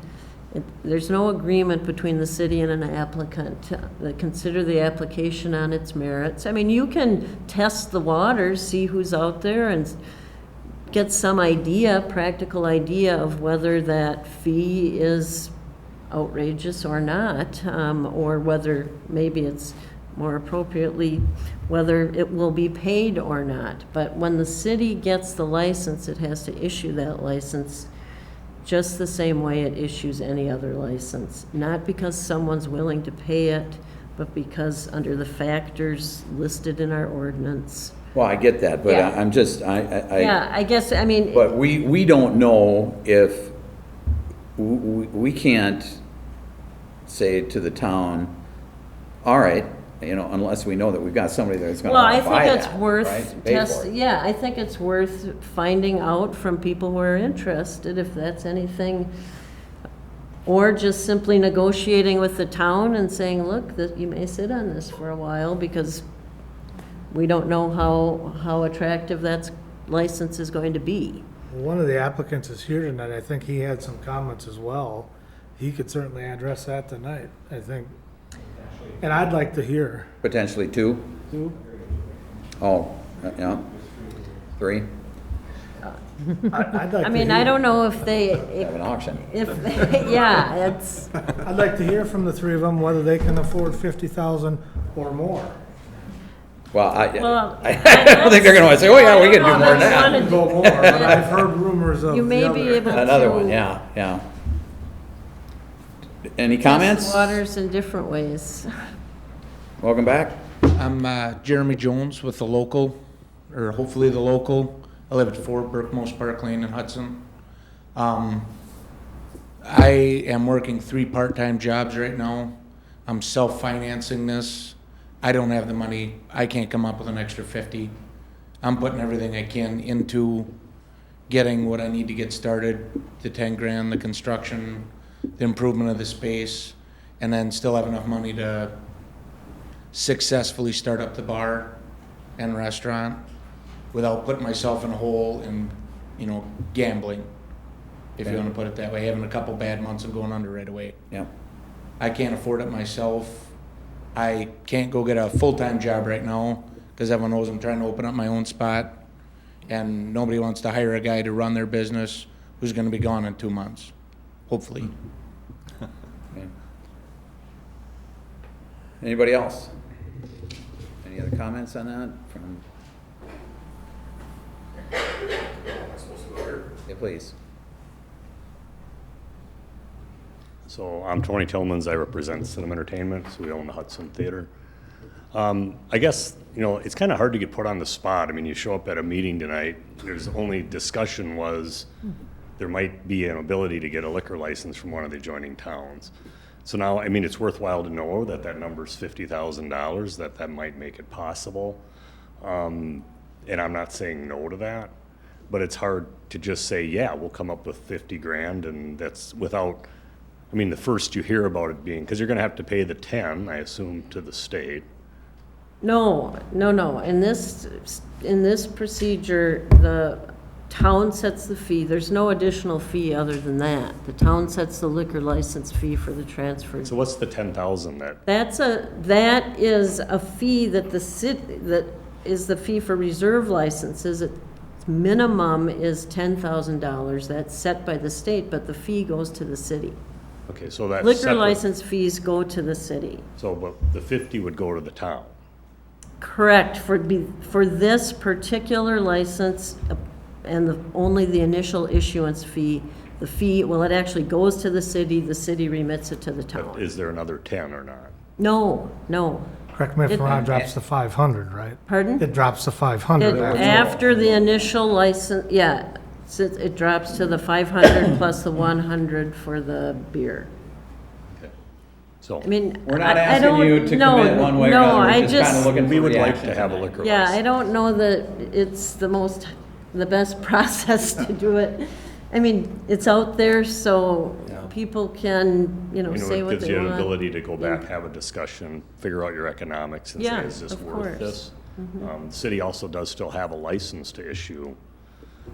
There's no agreement between the city and an applicant. They consider the application on its merits. I mean, you can test the waters, see who's out there, and get some idea, practical idea of whether that fee is outrageous or not, or whether maybe it's more appropriately, whether it will be paid or not. But when the city gets the license, it has to issue that license just the same way it issues any other license. Not because someone's willing to pay it, but because under the factors listed in our ordinance. Well, I get that, but Yeah. I'm just, Yeah, I guess, I mean, but we don't know if, we can't say to the town, all right, unless we know that we've got somebody that's gonna well, I wanna buy think it's that, worth right? Pay for it. yeah, I think it's worth finding out from people who are interested, if that's anything. Or just simply negotiating with the town and saying, look, that you may sit on this for a while because we don't know how attractive that license is going to be. One of the applicants is here tonight. I think he had some comments as well. He could certainly address that tonight, I think. And I'd like to hear. Potentially 2? Oh, yeah, 3, I'd like I to mean, I hear- don't know if they, have an auction. yeah, it's, I'd like to hear from the 3 of them whether they can afford 50,000 or more. Well, I Well, don't think they're gonna wanna say, oh yeah, we can do more than I that. don't Go more, but I've heard rumors of you may the be other. able to. Another one, yeah. Any test comments? waters in different ways. Welcome back. I'm Jeremy Jones with the local, or hopefully the local. I live at 4 Brookmost Park Lane in Hudson. I am working 3 part-time jobs right now. I'm self-financing this. I don't have the money. I can't come up with an extra 50. I'm putting everything I can into getting what I need to get started, the 10 grand, the construction, the improvement of the space, and then still have enough money to successfully start up the bar and restaurant without putting myself in a hole and, gambling, if you want to put it that way, having a couple bad months and going under right away. Yeah. I can't afford it myself. I can't go get a full-time job right now because everyone knows I'm trying to open up my own spot, and nobody wants to hire a guy to run their business who's going to be gone in 2 months, hopefully. Okay. Anybody else? Any other comments on that from? Yeah, please. So I'm Tony Tillmans. I represent Cinema Entertainment, so we own the Hudson Theater. I guess, it's kind of hard to get put on the spot. I mean, you show up at a meeting tonight, there's only discussion was there might be an ability to get a liquor license from one of the adjoining towns. So now, I mean, it's worthwhile to know that number's $50,000, that might make it possible. And I'm not saying no to that, but it's hard to just say, yeah, we'll come up with 50 grand, and that's without, I mean, the first you hear about it being, because you're gonna have to pay the 10, I assume, to the state. No. In this procedure, the town sets the fee. There's no additional fee other than that. The town sets the liquor license fee for the transfer. So what's the 10,000 that? That is a fee that that is the fee for reserve licenses. Its minimum is $10,000. That's set by the state, but the fee goes to the city. Okay, so that's Liquor separate. license fees go to the city. So, but the 50 would go to the town. Correct, for this particular license, and only the initial issuance fee, it actually goes to the city remits it to the But town. is there another 10 or not? No. Correct me if I'm wrong, it drops to 500, right? Pardon? It drops to 500. After the initial license, yeah, so it drops to the 500 plus the 100 for the beer. So I mean, We're not I asking don't- you to no, commit one way or no, another. I We're just kind of looking for we would like reaction to have a tonight. liquor Yeah, license. I don't know that it's the best process to do it. I mean, it's out there, so Yeah. people can, You know, say it what gives they you want. an ability to go back, have a discussion, figure out your economics, and say, Yeah, is this of worth course. Mm-hmm. this? The city also does still have a license to issue.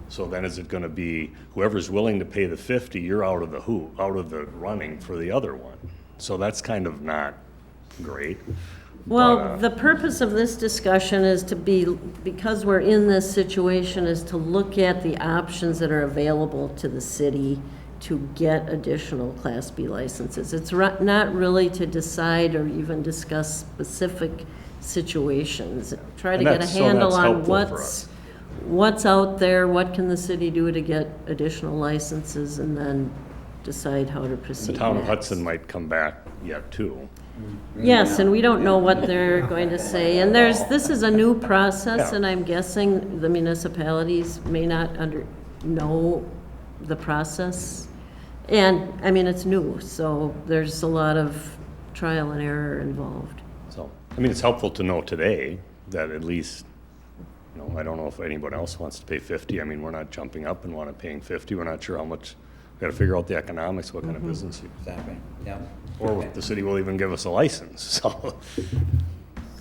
So then is it gonna be whoever's willing to pay the 50, you're out of the running for the other one? So that's kind of not great. Well, the purpose of this discussion is to be, because we're in this situation, is to look at the options that are available to the city to get additional Class B licenses. It's not really to decide or even discuss specific situations. Try to And get a that's- so handle that's on helpful for us. what's out there, what can the city do to get additional licenses, and then decide how to The proceed town of next. Hudson might come back yet too. Yes, and we don't know what they're going to say. And this is a new process, Yeah. and I'm guessing the municipalities may not know the process. And, I mean, it's new, so there's a lot of trial and error involved. So, I mean, it's helpful to know today that at least, I don't know if anyone else wants to pay 50. I mean, we're not jumping up and want to paying 50. We're not sure how much, we got to figure out the economics, what kind of business you, Exactly, yeah. or if the city will even give us a license, so.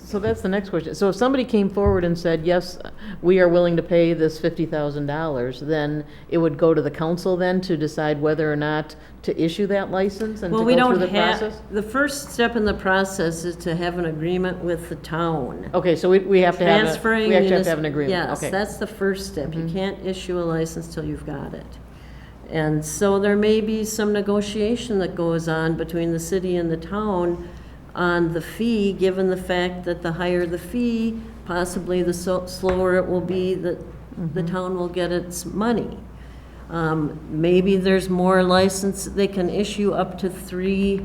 So that's the next question. So if somebody came forward and said, yes, we are willing to pay this $50,000, then it would go to the council then to decide whether or not to issue that license and to Well, we go through don't the have, process? the first step in the process is to have an agreement with the town. Okay, so we have to have, Transferring. we actually have to have an agreement. Yes, Okay. that's the first step. You can't issue a license till you've got it. And so there may be some negotiation that goes on between the city and the town on the fee, given the fact that the higher the fee, possibly the slower it will be that the town will get its money. Maybe there's more license, they can issue up to 3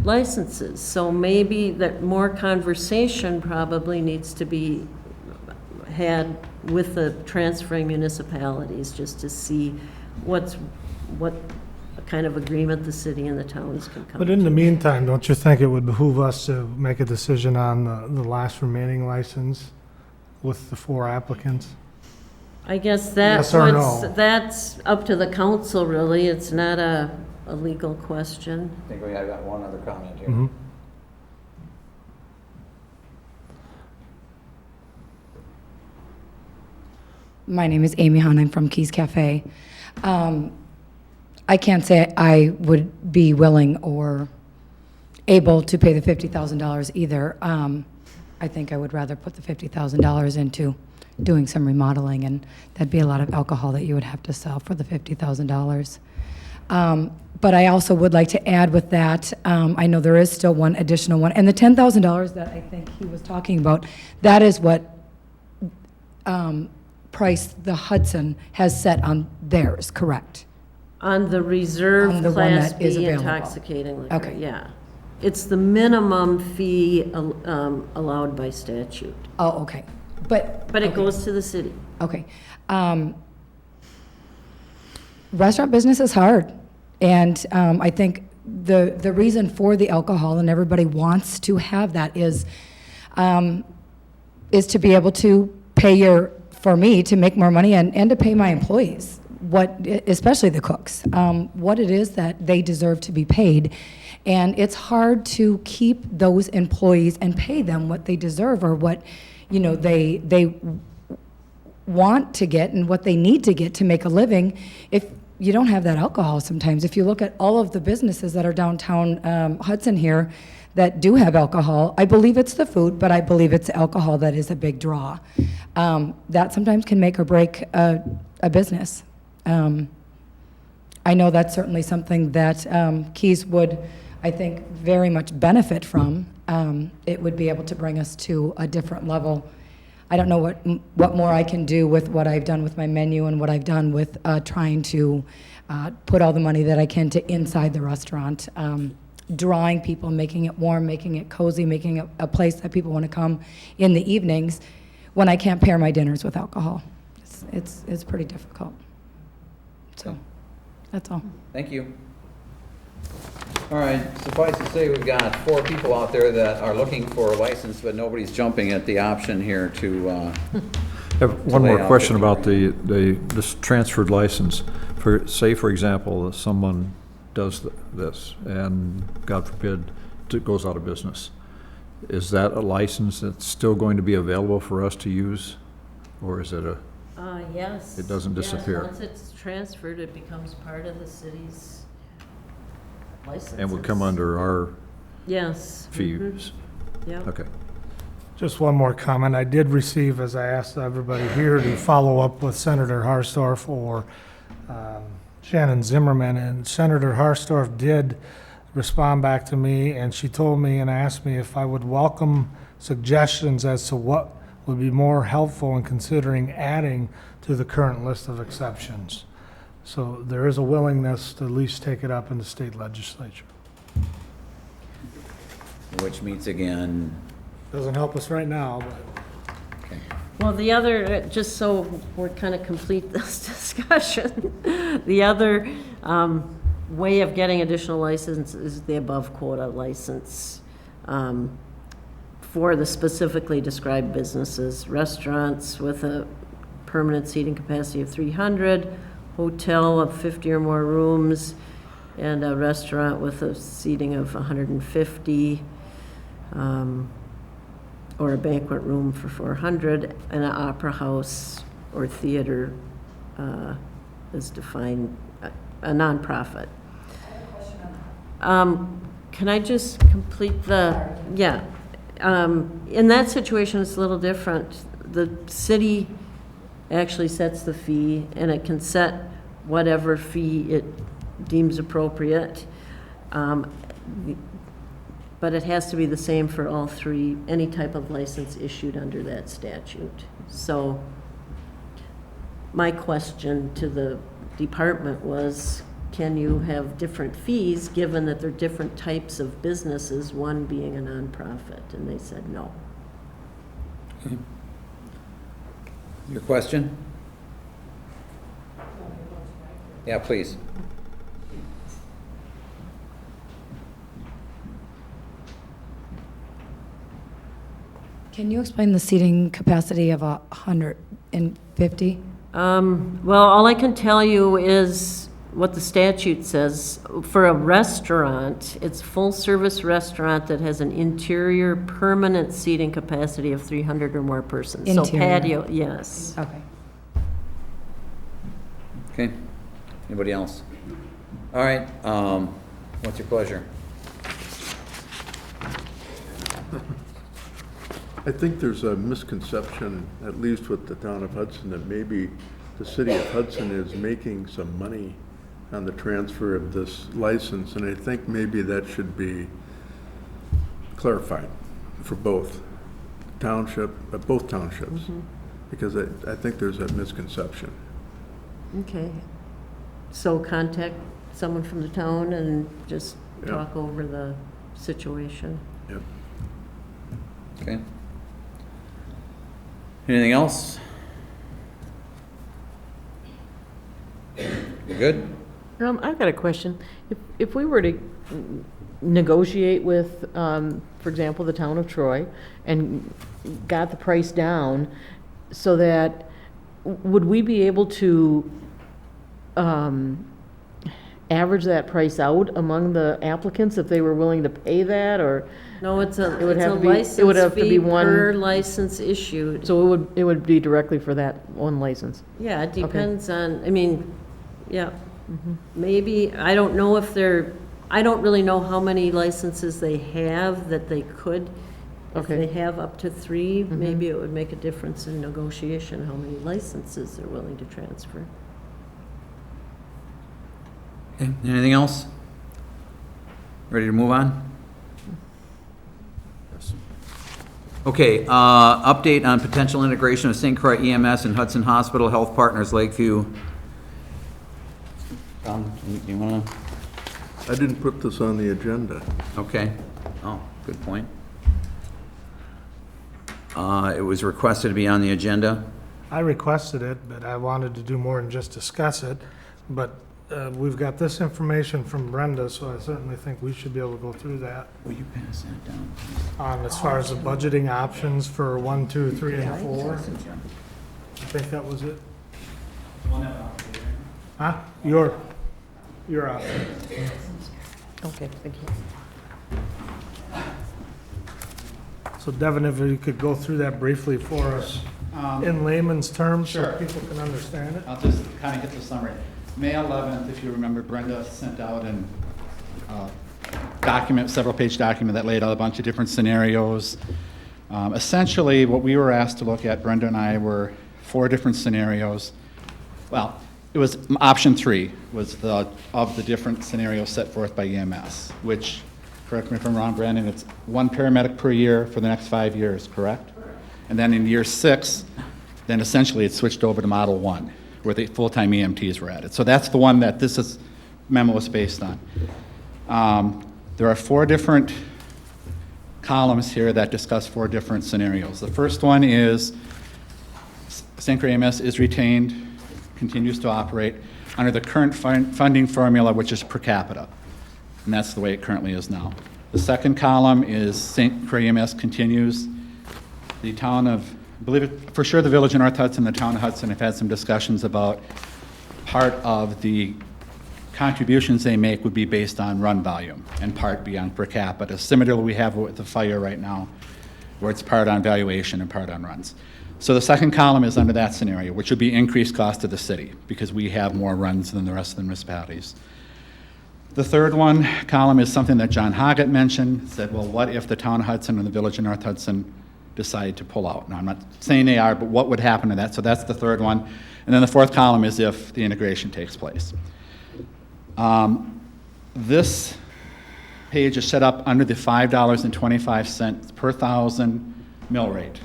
licenses. So maybe that more conversation probably needs to be had with the transferring municipalities, just to see what kind of agreement the city and the towns can come But in to. the meantime, don't you think it would behoove us to make a decision on the last remaining license with the 4 applicants? I guess that's Yes or no? that's up to the council, really. It's not a legal question. I think I've got one other comment here. Mhm. My name is Amy Hahn. I'm from Keys Cafe. I can't say I would be willing or able to pay the $50,000 either. I think I would rather put the $50,000 into doing some remodeling, and that'd be a lot of alcohol that you would have to sell for the $50,000. But I also would like to add with that, I know there is still one additional one, and the $10,000 that I think he was talking about, that is what price the Hudson has set on theirs, correct? On the reserve On the one Class that is B available. intoxicating liquor, Okay. yeah. It's the minimum fee allowed by statute, Oh, okay. But but it okay. goes to the city. Okay. Restaurant business is hard, and I think the reason for the alcohol, and everybody wants to have that, is to be able to pay for me to make more money and to pay my employees, especially the cooks, what it is that they deserve to be paid. And it's hard to keep those employees and pay them what they deserve, or what, they want to get and what they need to get to make a living if you don't have that alcohol sometimes. If you look at all of the businesses that are downtown Hudson here that do have alcohol, I believe it's the food, but I believe it's alcohol that is a big draw. That sometimes can make or break a business. I know that's certainly something that Keys would, I think, very much benefit from. It would be able to bring us to a different level. I don't know what more I can do with what I've done with my menu and what I've done with trying to put all the money that I can to inside the restaurant, drawing people, making it warm, making it cozy, making it a place that people want to come in the evenings when I can't pair my dinners with alcohol. It's pretty difficult. So, that's all. Thank you. All right, suffice to say, we've got 4 people out there that are looking for a license, but nobody's jumping at the option here to, I have one lay more out question the- about this transferred license. Say, for example, that someone does this and, God forbid, it goes out of business. Is that a license that's still going to be available for us to use? Or is it Yes. It doesn't disappear. Yes, once it's transferred, it becomes part of the city's licenses. and would come under our Yes. fees? Yep. Okay. Just one more comment. I did receive, as I asked everybody here, to follow up with Senator Harsdorf or Shannon Zimmerman, and Senator Harsdorf did respond back to me, and she told me and asked me if I would welcome suggestions as to what would be more helpful in considering adding to the current list of exceptions. So there is a willingness to at least take it up in the state legislature. which meets again. Doesn't help us right now, but. Okay. Well, the other, just so we're kind of complete this discussion, the other way of getting additional license is the above quota license for the specifically described businesses, restaurants with a permanent seating capacity of 300, hotel of 50 or more rooms, and a restaurant with a seating of 150, or a banquet room for 400, and an opera house or theater is defined, a nonprofit. Can I just complete the, yeah. In that situation, it's a little different. The city actually sets the fee, and it can set whatever fee it deems appropriate. But it has to be the same for all 3, any type of license issued under that statute. So my question to the department was, can you have different fees given that they're different types of businesses, one being a nonprofit? And they said no. Okay. Your question? Yeah, please. Can you explain the seating capacity of 150? Well, all I can tell you is what the statute says. For a restaurant, it's a full-service restaurant that has an interior permanent seating capacity of 300 or more persons. So Interior. patio, yes. Okay. Okay. Anybody else? All right. What's your pleasure? I think there's a misconception, at least with the town of Hudson, that maybe the city of Hudson is making some money on the transfer of this license, and I think maybe that should be clarified for both both townships, because I think there's a misconception. Okay. So contact someone from the town and just Yeah. talk over the situation. Yep. Okay. Anything else? You good? I've got a question. If we were to negotiate with, for example, the town of Troy and got the price down so that, would we be able to average that price out among the applicants if they were willing to pay that, or? No, it's a It would have to be- license it would have to be fee one- per license issued. So it would be directly for that one license? Yeah, it depends on, I mean, yeah, maybe, I don't know if I don't really know how many licenses they have that they could. If Okay. they have up to 3, maybe it would make a difference in negotiation, how many licenses they're willing to transfer. Okay. Anything else? Ready to move on? Okay, update on potential integration of St. Croix EMS and Hudson Hospital Health Partners Lakeview. You wanna? I didn't put this on the agenda. Okay. Oh, good point. It was requested to be on the agenda. I requested it, but I wanted to do more than just discuss it. But we've got this information from Brenda, so I certainly think we should be able to go through that. Will you pass that down? As far as the budgeting options for 1, 2, 3, and 4, I think that was it. Huh? Your option. Okay, thank you. So Devin, if you could go through that briefly for us in layman's terms, so Sure. people can understand it. I'll just kind of get the summary. May 11th, if you remember, Brenda sent out an document, several-page document that laid out a bunch of different scenarios. Essentially, what we were asked to look at, Brenda and I, were 4 different scenarios. Well, it was option 3 was of the different scenarios set forth by EMS, which, correct me if I'm wrong, Brandon, it's 1 paramedic per year for the next 5 years, correct? And then in year 6, then essentially it switched over to Model 1, where the full-time EMTs were added. So that's the one that this memo is based on. There are 4 different columns here that discuss 4 different scenarios. The first one is St. Clair EMS is retained, continues to operate under the current funding formula, which is per capita. And that's the way it currently is now. The second column is St. Clair EMS continues. The town of, I believe it, for sure the village of North Hudson, the town of Hudson have had some discussions about part of the contributions they make would be based on run volume and part be on per capita. Similarly, we have with the fire right now, where it's part on valuation and part on runs. So the second column is under that scenario, which would be increased cost to the city because we have more runs than the rest of the municipalities. The third column is something that John Hoggett mentioned, said, well, what if the town of Hudson and the village of North Hudson decide to pull out? Now, I'm not saying they are, but what would happen to that? So that's the third one. And then the fourth column is if the integration takes place. This page is set up under the $5.25 per thousand mill rate,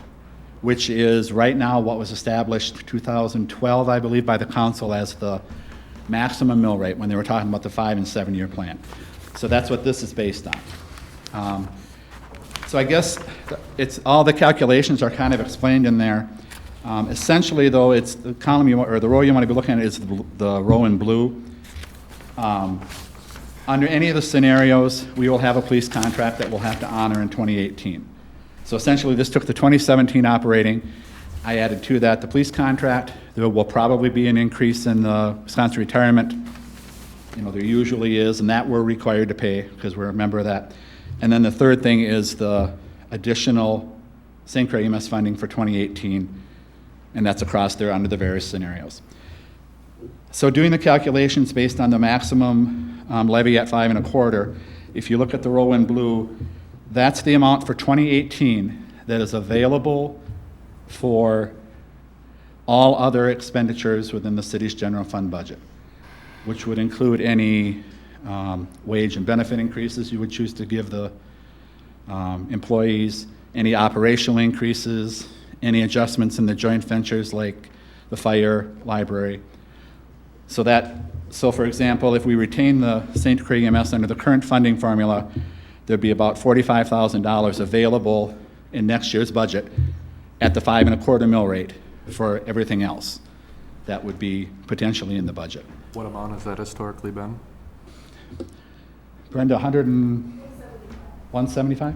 which is right now what was established 2012, I believe, by the council as the maximum mill rate when they were talking about the 5 and 7 year plan. So that's what this is based on. So I guess it's all the calculations are kind of explained in there. Essentially, though, it's the column or the row you want to be looking at is the row in blue. Under any of the scenarios, we will have a police contract that we'll have to honor in 2018. So essentially, this took the 2017 operating. I added to that the police contract. There will probably be an increase in the Wisconsin retirement. You know, there usually is, and that we're required to pay because we're a member of that. And then the third thing is the additional St. Clair EMS funding for 2018, and that's across there under the various scenarios. So doing the calculations based on the maximum levy at 5 1/4, if you look at the row in blue, that's the amount for 2018 that is available for all other expenditures within the city's general fund budget, which would include any wage and benefit increases you would choose to give the employees, any operational increases, any adjustments in the joint ventures like the fire, library. So for example, if we retain the St. Clair EMS under the current funding formula, there'd be about $45,000 available in next year's budget at the 5 1/4 mill rate for everything else that would be potentially in the budget. What amount has that historically been? Brenda, 175?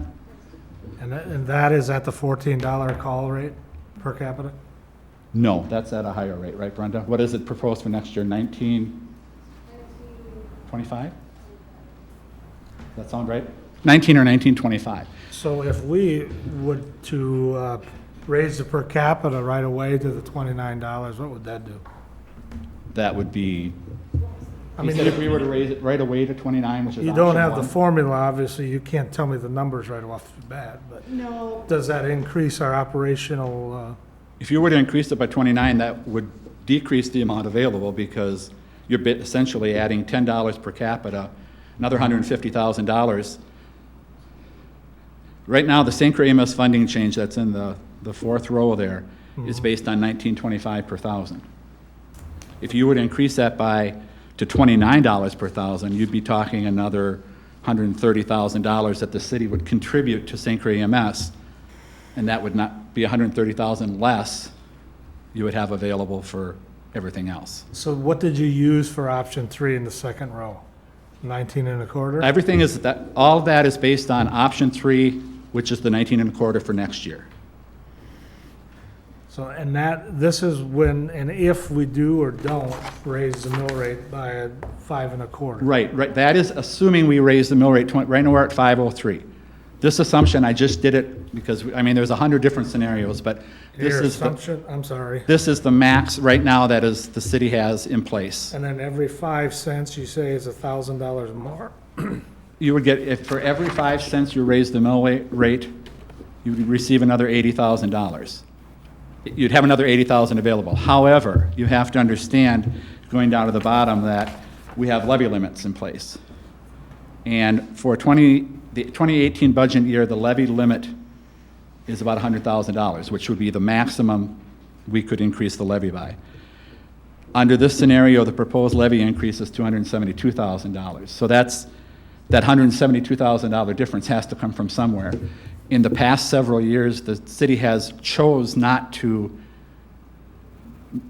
And that is at the $14 call rate per capita? No, that's at a higher rate, right, Brenda? What is it proposed for next year, 1925? Does that sound right? 19 or 1925. So if we would to raise the per capita right away to the $29, what would that do? That would be, I you mean, said if we were to raise it right away to 29, which is you don't option have the one. formula, obviously, you can't tell me the numbers right off the bat, but No. does that increase our operational, If you were to increase it by 29, that would decrease the amount available because you're essentially adding $10 per capita, another $150,000. Right now, the St. Clair EMS funding change that's in the fourth row there is based on $19.25 per thousand. If you were to increase that to $29 per thousand, you'd be talking another $130,000 that the city would contribute to St. Clair EMS, and that would not be $130,000 less you would have available for everything else. So what did you use for option 3 in the second row? 19 and a quarter? Everything is, all of that is based on option 3, which is the 19 and a quarter for next year. So, and this is when, and if we do or don't raise the mill rate by a 5 and a quarter. Right. That is assuming we raise the mill rate, right now we're at 503. This assumption, I just did it because, I mean, there's 100 different scenarios, but this Your is assumption, I'm sorry. this is the max right now that is, the city has in place. And then every 5 cents you say is $1,000 more. You would get, if for every 5 cents you raise the mill rate, you would receive another $80,000. You'd have another $80,000 available. However, you have to understand, going down to the bottom, that we have levy limits in place. And for the 2018 budget year, the levy limit is about $100,000, which would be the maximum we could increase the levy by. Under this scenario, the proposed levy increase is $272,000. So that's, that $172,000 difference has to come from somewhere. In the past several years, the city has chose not to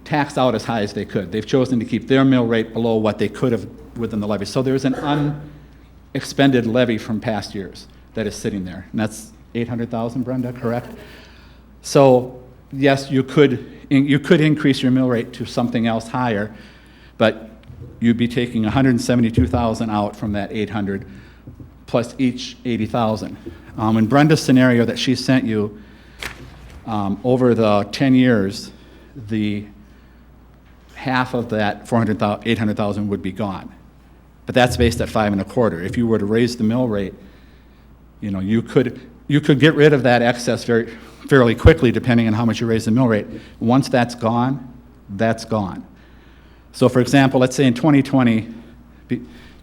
tax out as high as they could. They've chosen to keep their mill rate below what they could have within the levy. So there's an unexpended levy from past years that is sitting there. And that's 800,000, Brenda, correct? So yes, you could increase your mill rate to something else higher, but you'd be taking 172,000 out from that 800 plus each 80,000. In Brenda's scenario that she sent you, over the 10 years, the half of that 800,000 would be gone. But that's based at 5 1/4. If you were to raise the mill rate, you know, you could get rid of that excess fairly quickly, depending on how much you raise the mill rate. Once that's gone, that's gone. So for example, let's say in 2020,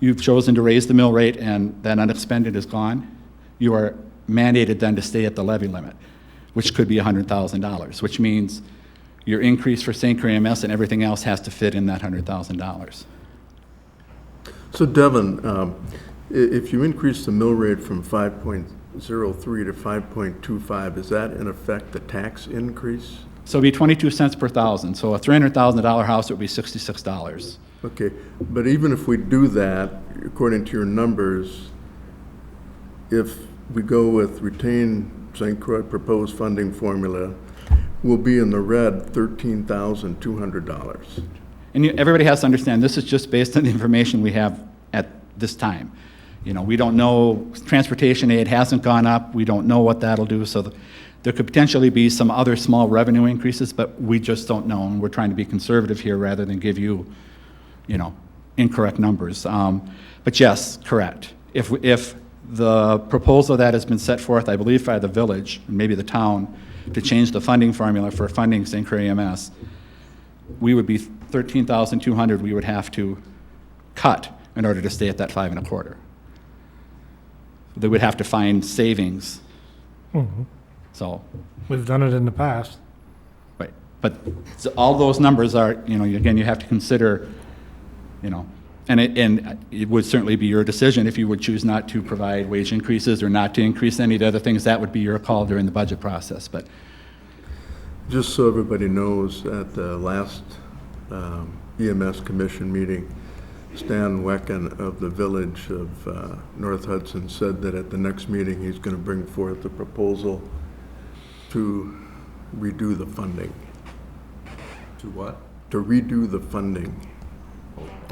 you've chosen to raise the mill rate and that unexpended is gone. You are mandated then to stay at the levy limit, which could be $100,000, which means your increase for St. Clair EMS and everything else has to fit in that $100,000. So Devin, if you increase the mill rate from 5.03 to 5.25, is that in effect a tax increase? So it'd be 22 cents per thousand. So a $300,000 house would be $66. Okay, but even if we do that, according to your numbers, if we go with retain St. Croix proposed funding formula, we'll be in the red $13,200. And everybody has to understand, this is just based on the information we have at this time. You know, we don't know, transportation aid hasn't gone up, we don't know what that'll do, so there could potentially be some other small revenue increases, but we just don't know, and we're trying to be conservative here rather than give you, you know, incorrect numbers. But yes, correct. If the proposal that has been set forth, I believe by the village, and maybe the town, to change the funding formula for funding St. Clair EMS, we would be $13,200 we would have to cut in order to stay at that 5 1/4. They would have to find savings. Mhm. So, We've done it in the past. right. But all those numbers are, you know, again, you have to consider, you know, and it would certainly be your decision if you would choose not to provide wage increases or not to increase any of the other things. That would be your call during the budget process. But Just so everybody knows, at the last EMS Commission meeting, Stan Wecken of the Village of North Hudson said that at the next meeting, he's going to bring forth a proposal to redo the funding. To what? To redo the funding.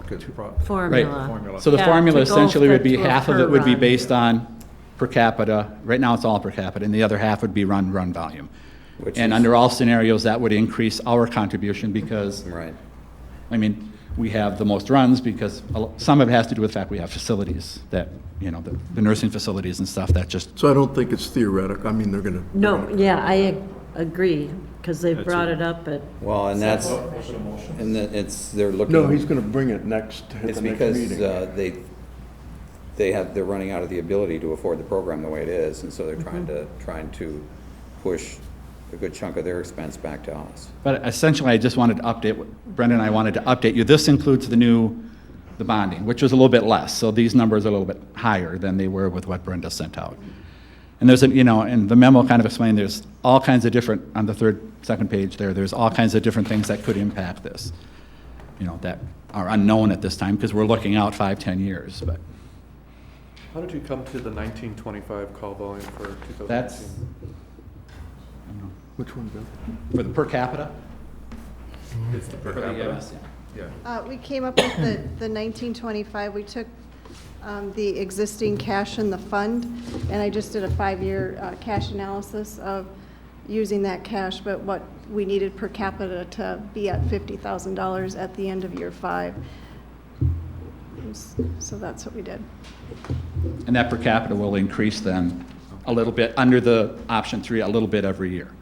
Okay, Formula. right. So the Yeah, formula to go essentially would be to a half of per it would be run. based on per capita. Right now, it's all per capita, and the other half would be run volume. And under all scenarios, that would increase our contribution because, Right. I mean, we have the most runs because some of it has to do with the fact we have facilities that, you know, the nursing facilities and stuff that just, So I don't think it's theoretical. I mean, they're going to. No, yeah, I agree, because they brought it up at, Well, and that's, and they're looking. No, he's going to bring it next, at It's the next because meeting. they're running out of the ability to afford the program the way it is, and so they're trying to push a good chunk of their expense back to us. but essentially, I just wanted to update, Brenda and I wanted to update you. This includes the bonding, which was a little bit less. So these numbers are a little bit higher than they were with what Brenda sent out. And there's you know, and the memo kind of explained there's all kinds of different, on the second page there's all kinds of different things that could impact this. that are unknown at this time, because we're looking out 5, 10 years, but How did you come to the 1925 call volume for 2018? that's, Which one, Bill? for the per capita. It's the per For the capita? EMS, yeah. Yeah. We came up with the 1925, we took the existing cash in the fund, and I just did a 5-year cash analysis of using that cash, but what we needed per capita to be at $50,000 at the end of year 5. So that's what we did. And that per capita will increase then a little bit, under the option 3, a little bit every year.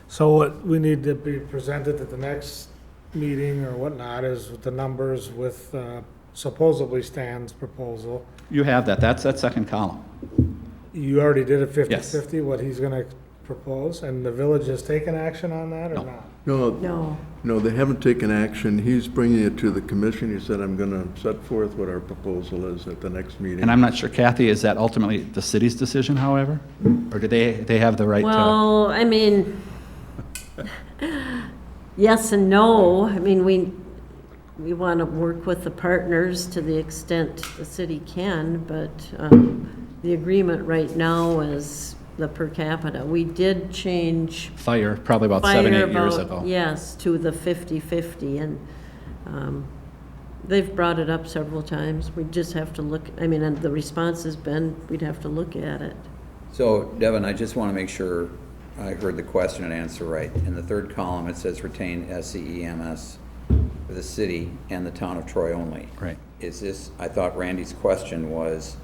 So what we need to be presented at the next meeting or whatnot is with the numbers with supposedly Stan's proposal. You have that, that's that second column. You already did a 50/50, Yes. what he's gonna propose, and the village has taken action on that or No. not? No. No, they haven't taken action. He's bringing it to the commission. He said, I'm going to set forth what our proposal is at the next meeting. And I'm not sure, Kathy, is that ultimately the city's decision, however? Or do they have the right to? Well, I mean, yes and no. I mean, we want to work with the partners to the extent the city can, but the agreement right now is the per capita. We did change Fire, probably about 7, 8 years about- ago. Yes, to the 50/50, and they've brought it up several times. We just have to look, I mean, and the response has been, we'd have to look at it. So, Devin, I just want to make sure I heard the question and answer right. In the third column, it says retain SCEMS for the city and the town of Troy only. Right. Is this, I thought Randy's question was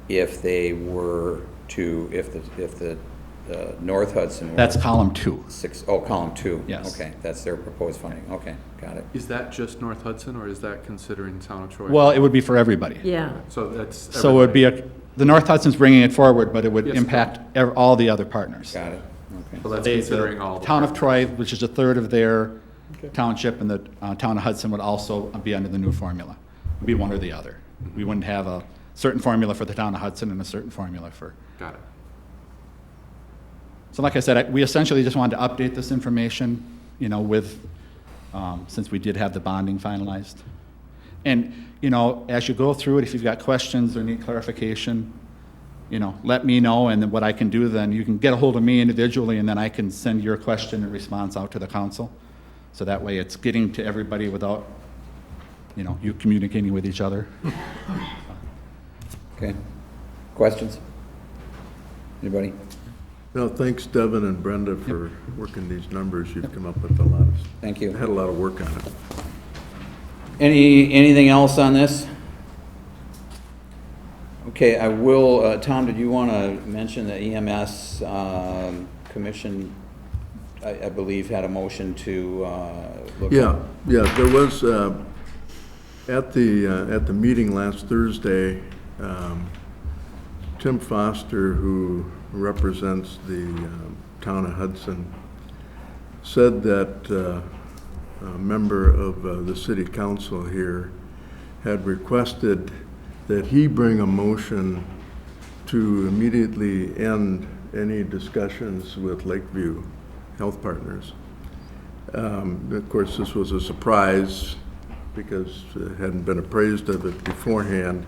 if they were to, if the North Hudson. were That's column 2. column 2. Yes. Okay, that's their proposed funding. Okay, got it. Is that just North Hudson, or is that considering town of Troy? Well, it would be for everybody. Yeah. So that's. So it would be the North Hudson's bringing it forward, but it would Yes, impact all the other partners. Got it. Okay. So that's The considering all. the Town of partners. Troy, which is a third of their Okay. township, and the town of Hudson would also be under the new formula. It would be one or the other. We wouldn't have a certain formula for the town of Hudson and a certain formula for. Got it. So like I said, we essentially just wanted to update this information, with, since we did have the bonding finalized. And, as you go through it, if you've got questions or need clarification, let me know, and then what I can do then, you can get a hold of me individually, and then I can send your question and response out to the council. So that way it's getting to everybody without, you communicating with each other. Okay. Questions? Anybody? No, thanks Devin and Brenda for working these numbers. You've come up with a lot of. Thank you. Had a lot of work on it. Anything else on this? Okay, I will, Tom, did you want to mention the EMS commission, I believe, had a motion to look at? Yeah, there was, at the meeting last Thursday, Tim Foster, who represents the town of Hudson, said that a member of the city council here had requested that he bring a motion to immediately end any discussions with Lakeview Health Partners. Of course, this was a surprise because it hadn't been appraised of it beforehand.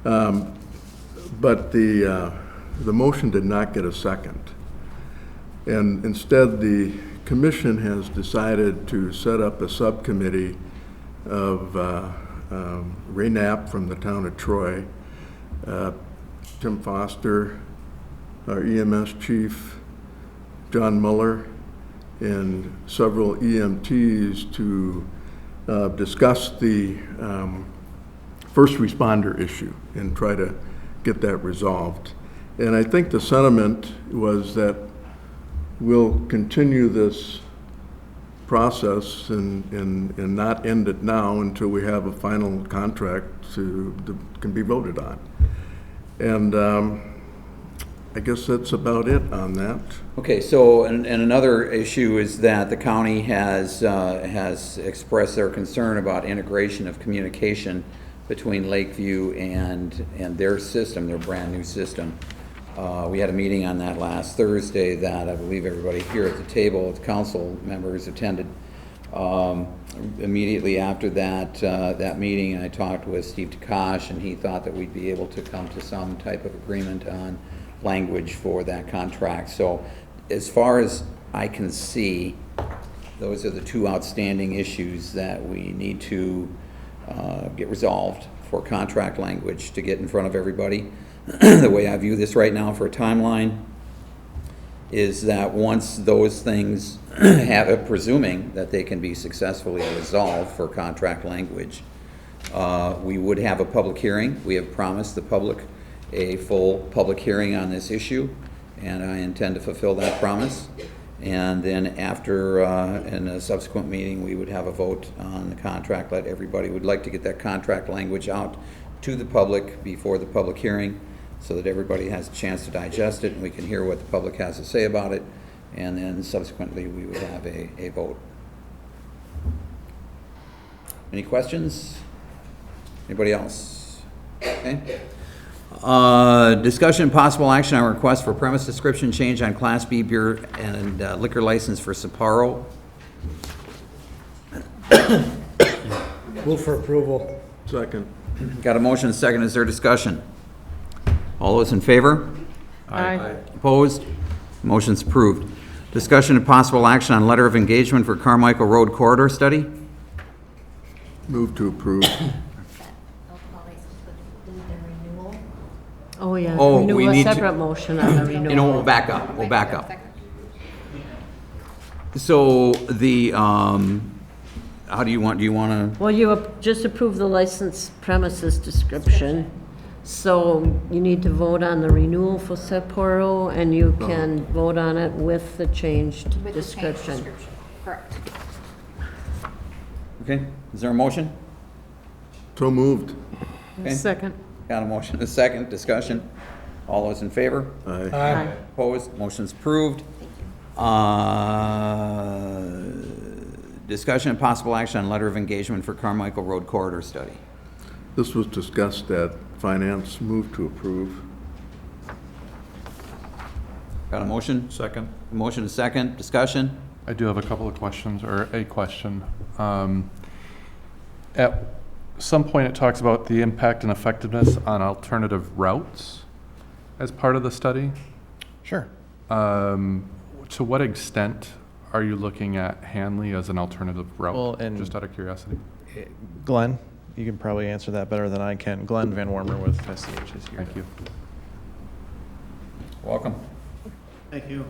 But the motion did not get a second. And instead, the commission has decided to set up a subcommittee of Ray Knapp from the town of Troy, Tim Foster, our EMS chief, John Muller, and several EMTs to discuss the first responder issue and try to get that resolved. And I think the sentiment was that we'll continue this process and not end it now until we have a final contract that can be voted on. And I guess that's about it on that. Okay, so, and another issue is that the county has expressed their concern about integration of communication between Lakeview and their system, their brand-new system. We had a meeting on that last Thursday that I believe everybody here at the table, the council members attended. immediately after that meeting, I talked with Steve Takash, and he thought that we'd be able to come to some type of agreement on language for that contract. So as far as I can see, those are the two outstanding issues that we need to get resolved for contract language to get in front of everybody. The way I view this right now for a timeline is that once those things have, presuming that they can be successfully resolved for contract language, we would have a public hearing. We have promised the public a full public hearing on this issue, and I intend to fulfill that promise. And then after, in a subsequent meeting, we would have a vote on the contract. Let everybody, would like to get that contract language out to the public before the public hearing, so that everybody has a chance to digest it and we can hear what the public has to say about it. And then subsequently, we would have a vote. Any questions? Anybody else? Okay. Discussion and possible action on request for premise description change on Class B beer and liquor license for Sapporo. Move for approval. Second. Got a motion and a second. Is there discussion? All those in favor? Aye. Opposed? Motion's approved. Discussion and possible action on letter of engagement for Carmichael Road corridor study. Move to approve. Oh, yeah. Oh, we need to- A separate motion on the renewal. You know, we'll back up. We'll back up. So the, how do you want to? Well, you just approved the license premises description, so you need to vote on the renewal for Sapporo, and you can vote on it with the changed description. Correct. Okay, is there a motion? So moved. Okay. Second. Got a motion, a second, discussion. All those in favor? Aye. Aye. Opposed, motion's approved. Discussion and possible action on letter of engagement for Carmichael Road corridor study. This was discussed at finance. Move to approve. Got a motion? Second. Motion, a second, discussion? I do have a couple of questions, or a question. At some point, it talks about the impact and effectiveness on alternative routes as part of the study. Sure. To what extent are you looking at Hanley as an alternative route? Well, and- just out of curiosity. Glenn, you can probably answer that better than I can. Glenn Van Wormer with SCH is here. Thank you. Welcome. Thank you.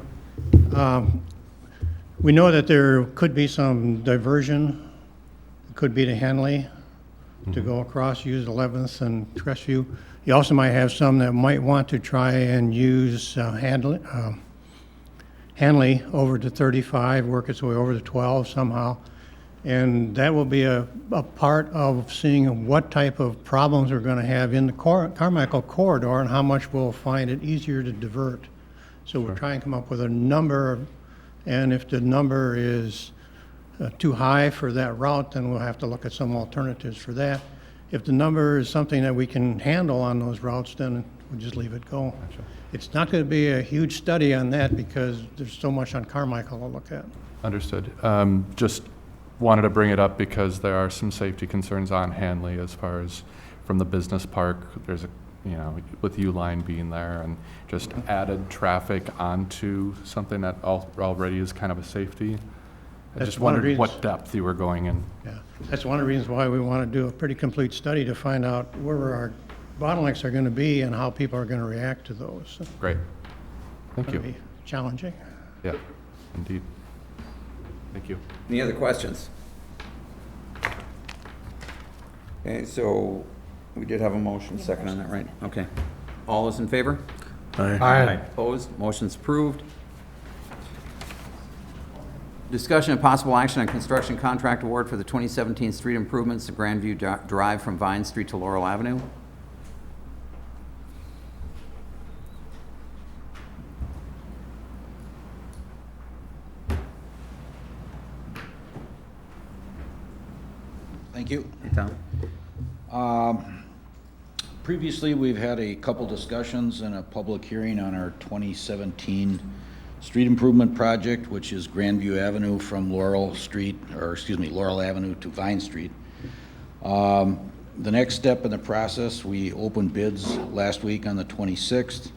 We know that there could be some diversion. It could be to Henley to go across, use 11th and Crestview. You also might have some that might want to try and use Hanley over to 35, work its way over to 12 somehow. And that will be a part of seeing what type of problems we're going to have in the Carmichael corridor and how much we'll find it easier to divert. So we'll try and come up with a number, and if the number is too high for that route, then we'll have to look at some alternatives for that. If the number is something that we can handle on those routes, then we'll just leave it go. It's not going to be a huge study on that because there's so much on Carmichael to look at. Understood. Just wanted to bring it up because there are some safety concerns on Hanley as far as from the business park. There's a, with U-Line being there and just added traffic onto something that already is kind of a safety. I That's just one of the wondered what reasons- depth you were going in. Yeah, that's one of the reasons why we want to do a pretty complete study to find out where our bottlenecks are going to be and how people are going to react to those. Great. Thank It's you. gonna be challenging. Yeah, indeed. Thank you. Any other questions? Okay, so we did have a motion, second on that, right? Okay. All those in favor? Aye. Aye. Opposed? Motion's approved. Discussion and possible action on construction contract award for the 2017 street improvements to Grandview Drive from Vine Street to Laurel Avenue. Thank you. Hey, Tom. Previously, we've had a couple discussions and a public hearing on our 2017 street improvement project, which is Grandview Avenue from Laurel Avenue to Vine Street. The next step in the process, we opened bids last week on the 26th.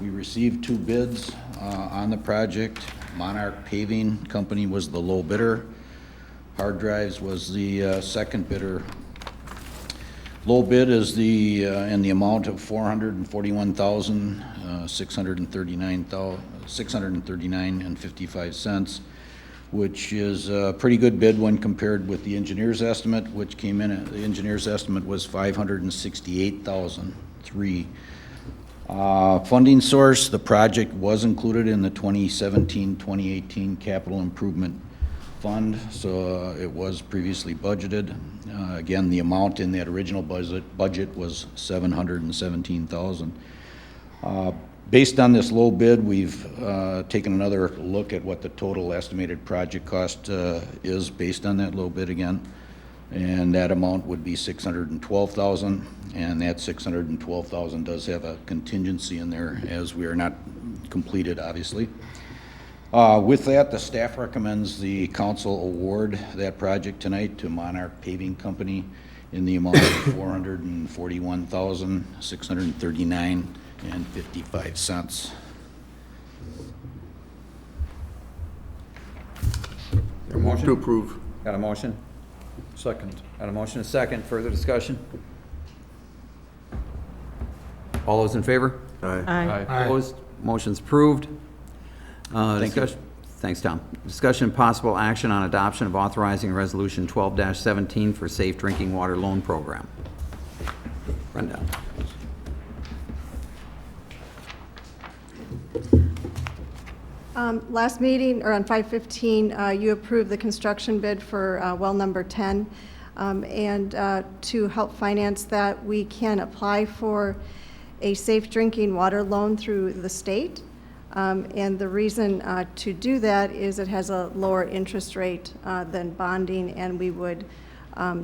We received 2 bids on the project. Monarch Paving Company was the low bidder. Hard Drives was the second bidder. Low bid is in the amount of $441,639.55, which is a pretty good bid when compared with the engineer's estimate, which came in. The engineer's estimate was $568,003. Funding source: the project was included in the 2017-2018 Capital Improvement Fund, so it was previously budgeted. Again, the amount in that original budget was $717,000. Based on this low bid, we've taken another look at what the total estimated project cost is based on that low bid again, and that amount would be $612,000, and that $612,000 does have a contingency in there, as we are not completed, obviously. With that, the staff recommends the council award that project tonight to Monarch Paving Company in the amount of $441,639.55. Motion to approve. Got a motion? Second. Got a motion, a second. Further discussion? All those in favor? Aye. Opposed? Motion's approved. Thank you. Thanks, Tom. Discussion and possible action on adoption of authorizing Resolution 12-17 for Safe Drinking Water Loan Program. Brenda. Last meeting, or on 5/15, you approved the construction bid for well number 10. And to help finance that, we can apply for a safe drinking water loan through the state. And the reason to do that is it has a lower interest rate than bonding, and we would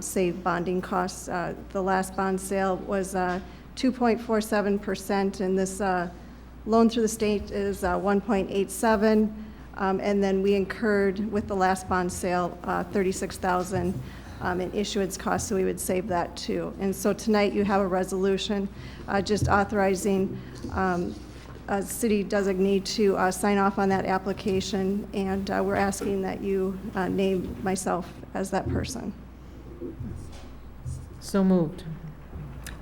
save bonding costs. The last bond sale was 2.47%, and this loan through the state is 1.87, and then we incurred with the last bond sale $36,000 in issuance costs, so we would save that too. And so tonight you have a resolution just authorizing a city designee to sign off on that application, and we're asking that you name myself as that person. So moved.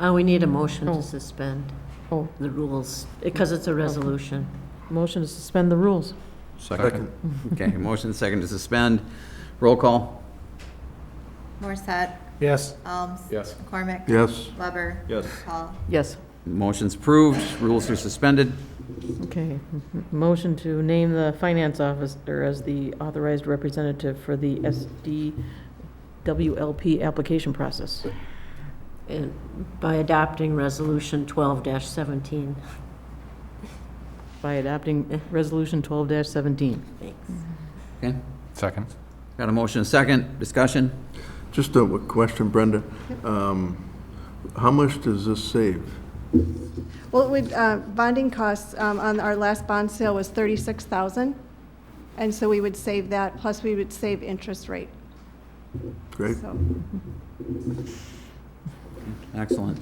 We need a motion to suspend the rules, because it's a resolution. Motion to suspend the rules. Second. Okay, motion second to suspend. Roll call. Morissette. Yes. Alms. Yes. McCormick. Yes. Weber. Yes. Hall. Yes. Motion's approved. Rules are suspended. Okay. Motion to name the finance officer as the authorized representative for the SDWLP application process. And by adopting Resolution 12-17. By adopting Resolution 12-17. Thanks. Okay. Second. Got a motion, a second. Discussion? Just a question, Brenda. How much does this save? Well, it would, bonding costs on our last bond sale was $36,000, and so we would save that, plus we would save interest rate. Great. So, Excellent.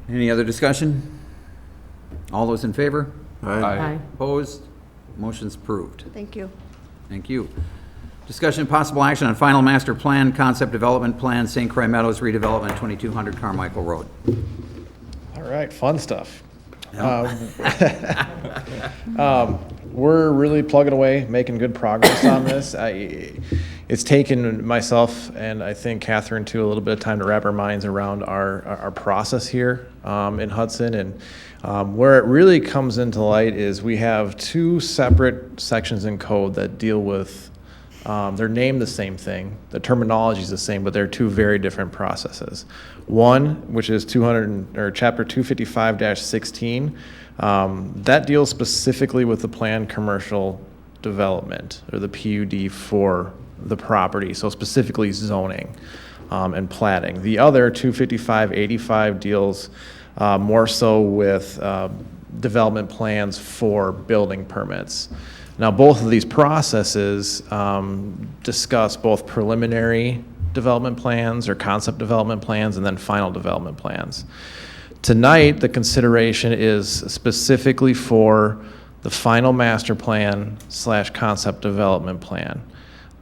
Any other discussion? All those in favor? Aye. Opposed? Motion's approved. thank you. Thank you. Discussion and possible action on final master plan, concept development plan, St. Croix Meadows redevelopment, 2200 Carmichael Road. All right, fun stuff. We're really plugging away, making good progress on this. It's taken myself and I think Catherine too a little bit of time to wrap our minds around our process here in Hudson. And where it really comes into light is we have 2 separate sections in code that deal with, they're named the same thing, the terminology is the same, but they're 2 very different processes. One, which is Chapter 255-16, that deals specifically with the planned commercial development, or the PUD for the property, so specifically zoning and platting. The other, 255-85, deals more so with development plans for building permits. Now, both of these processes discuss both preliminary development plans or concept development plans and then final development plans. Tonight, the consideration is specifically for the final master plan / concept development plan.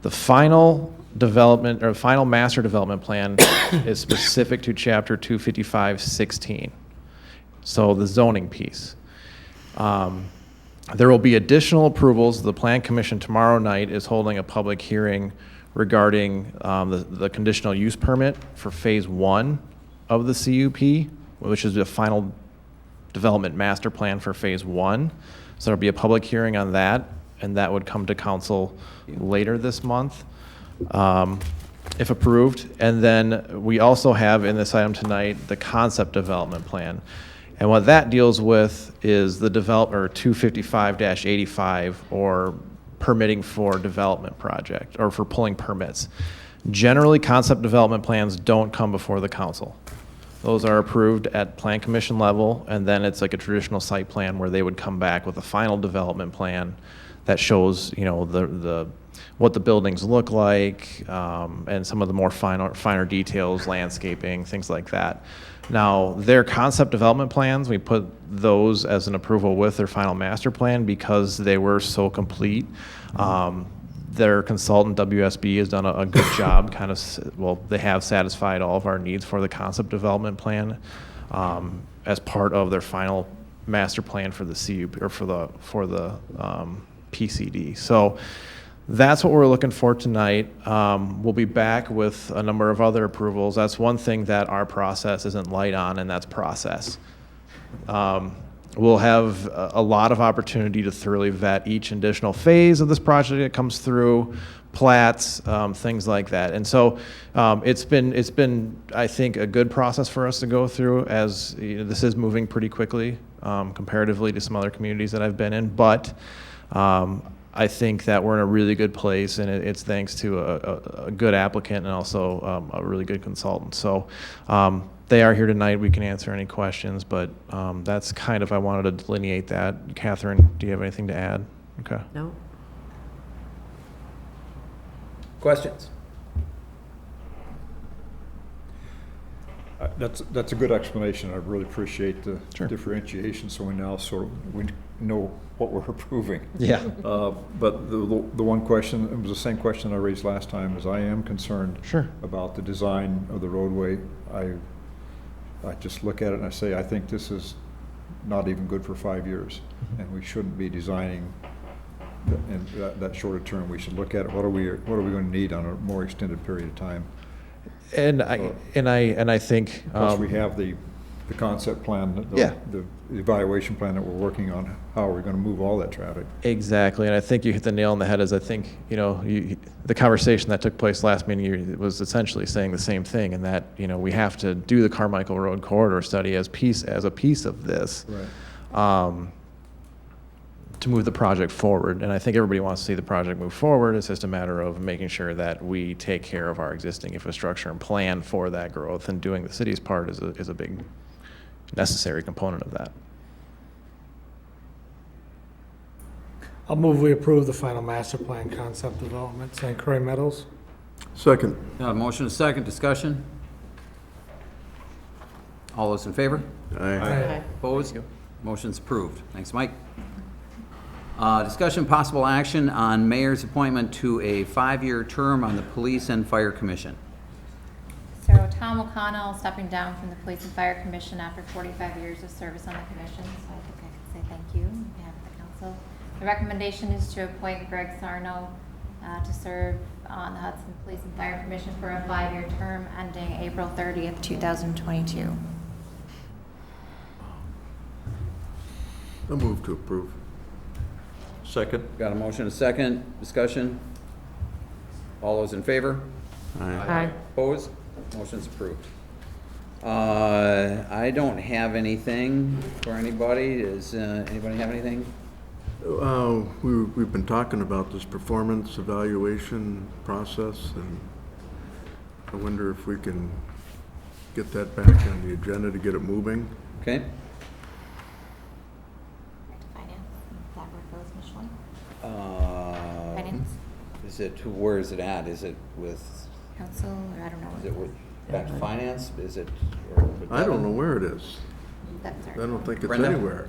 The final development or final master development plan is specific to chapter 255-16. So the zoning piece. There will be additional approvals. The Plan Commission tomorrow night is holding a public hearing regarding the conditional use permit for phase 1 of the CUP, which is the final development master plan for phase 1. So there'll be a public hearing on that, and that would come to council later this month, if approved. And then we also have in this item tonight the concept development plan. And what that deals with is the 255-85, or permitting for development project, or for pulling permits. Generally, concept development plans don't come before the council. Those are approved at Plan Commission level, and then it's like a traditional site plan where they would come back with a final development plan that shows, you know, what the buildings look like, and some of the more finer details, landscaping, things like that. Now, their concept development plans, we put those as an approval with their final master plan because they were so complete. Their consultant, WSB, has done a good job, they have satisfied all of our needs for the concept development plan as part of their final master plan for the CUP, or for the PCD. So that's what we're looking for tonight. We'll be back with a number of other approvals. That's one thing that our process isn't light on, and that's process. We'll have a lot of opportunity to thoroughly vet each additional phase of this project that comes through, plats, things like that. And so it's been, I think, a good process for us to go through, as you know, this is moving pretty quickly comparatively to some other communities that I've been in. But I think that we're in a really good place, and it's thanks to a good applicant and also a really good consultant. So they are here tonight. We can answer any questions, but that's kind of, I wanted to delineate that. Catherine, do you have anything to add? Okay. No. Questions? That's a good explanation. I really appreciate the differentiation, so we now we know what we're approving. Yeah. But the one question, it was the same question I raised last time, is I am concerned about the design of the roadway. I just look at it and I say, I think this is not even good for 5 years, and we shouldn't be designing in that shorter term. We should look at it. What are we going to need on a more extended period of time? And I think plus we have the concept plan, the evaluation plan that we're working on. How are we going to move all that traffic? Exactly, and I think you hit the nail on the head. As I think, you know, the conversation that took place last meeting was essentially saying the same thing, and that, you know, we have to do the Carmichael Road corridor study as a piece of this. Right. To move the project forward. And I think everybody wants to see the project move forward. It's just a matter of making sure that we take care of our existing infrastructure and plan for that growth, and doing the city's part is a big necessary component of that. I'll move we approve the final master plan concept development, St. Croix Meadows. Second. Motion is second. Discussion? All those in favor? Aye. Opposed? Motion's approved. Thanks, Mike. Discussion possible action on mayor's appointment to a 5-year term on the Police and Fire Commission. So Tom O'Connell stepping down from the Police and Fire Commission after 45 years of service on the commission, so I think I can say thank you on behalf of the council. The recommendation is to appoint Greg Sarno to serve on the Hudson Police and Fire Commission for a 5-year term ending April 30th, 2022. I'll move to approve. Second. Got a motion, a second. Discussion? All those in favor? Aye. Opposed? Motion's approved. I don't have anything for anybody. Does anybody have anything? We've been talking about this performance evaluation process, and I wonder if we can get that back on the agenda to get it moving. Okay. Finance? Is it, where is it at? Is it with, Council, or I don't know. is it with, back to finance? Is it? or with I don't Devin? know where it is. That's I our- don't think it's Brenda? anywhere.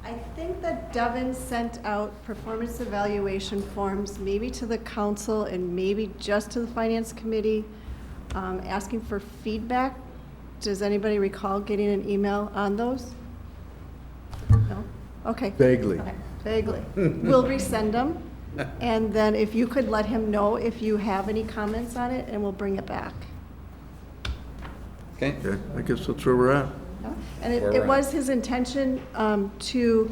I think that Devin sent out performance evaluation forms, maybe to the council and maybe just to the finance committee, asking for feedback. Does anybody recall getting an email on those? No? Okay. Vaguely. Okay, vaguely. We'll resend them, and then if you could let him know if you have any comments on it, and we'll bring it back. Okay. Okay, I guess that's where we're at. And it Where it we're was his intention to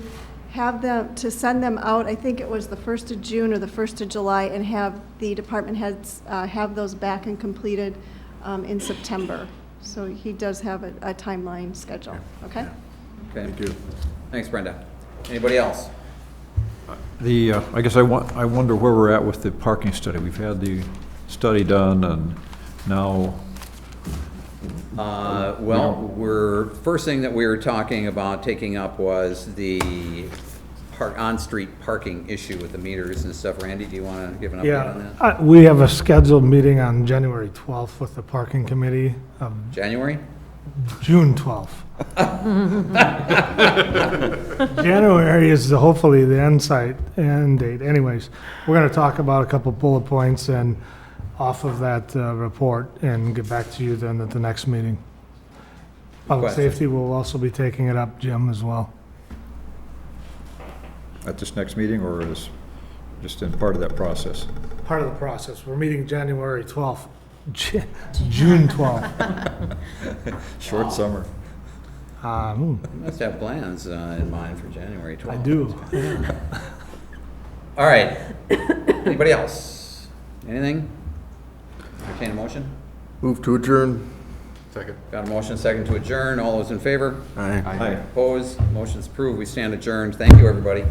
have them, to send them out, I think it was the 1st of June or the 1st of July, and have the department heads have those back and completed in September. So he does have a timeline schedule, okay? Okay. Thank you. Thanks, Brenda. Anybody else? I guess I wonder where we're at with the parking study. We've had the study done, and now, Well, first thing that we were talking about taking up was the on-street parking issue with the meters and stuff. Randy, do you want to give an update on that? Yeah, we have a scheduled meeting on January 12th with the parking committee, January? June 12th. January is hopefully the end date. Anyways, we're going to talk about a couple bullet points and off of that report and get back to you then at the next meeting. Public Question. safety will also be taking it up, Jim, as well. at this next meeting, or is just in part of that process? Part of the process. We're meeting January 12th, June 12th. Short summer. You must have plans in mind for January 12th. I do. All right. Anybody else? Anything? Entertain a motion? Move to adjourn. Second. Got a motion, second to adjourn. All those in favor? Aye. Opposed? Motion's approved. We stand adjourned. Thank you, everybody.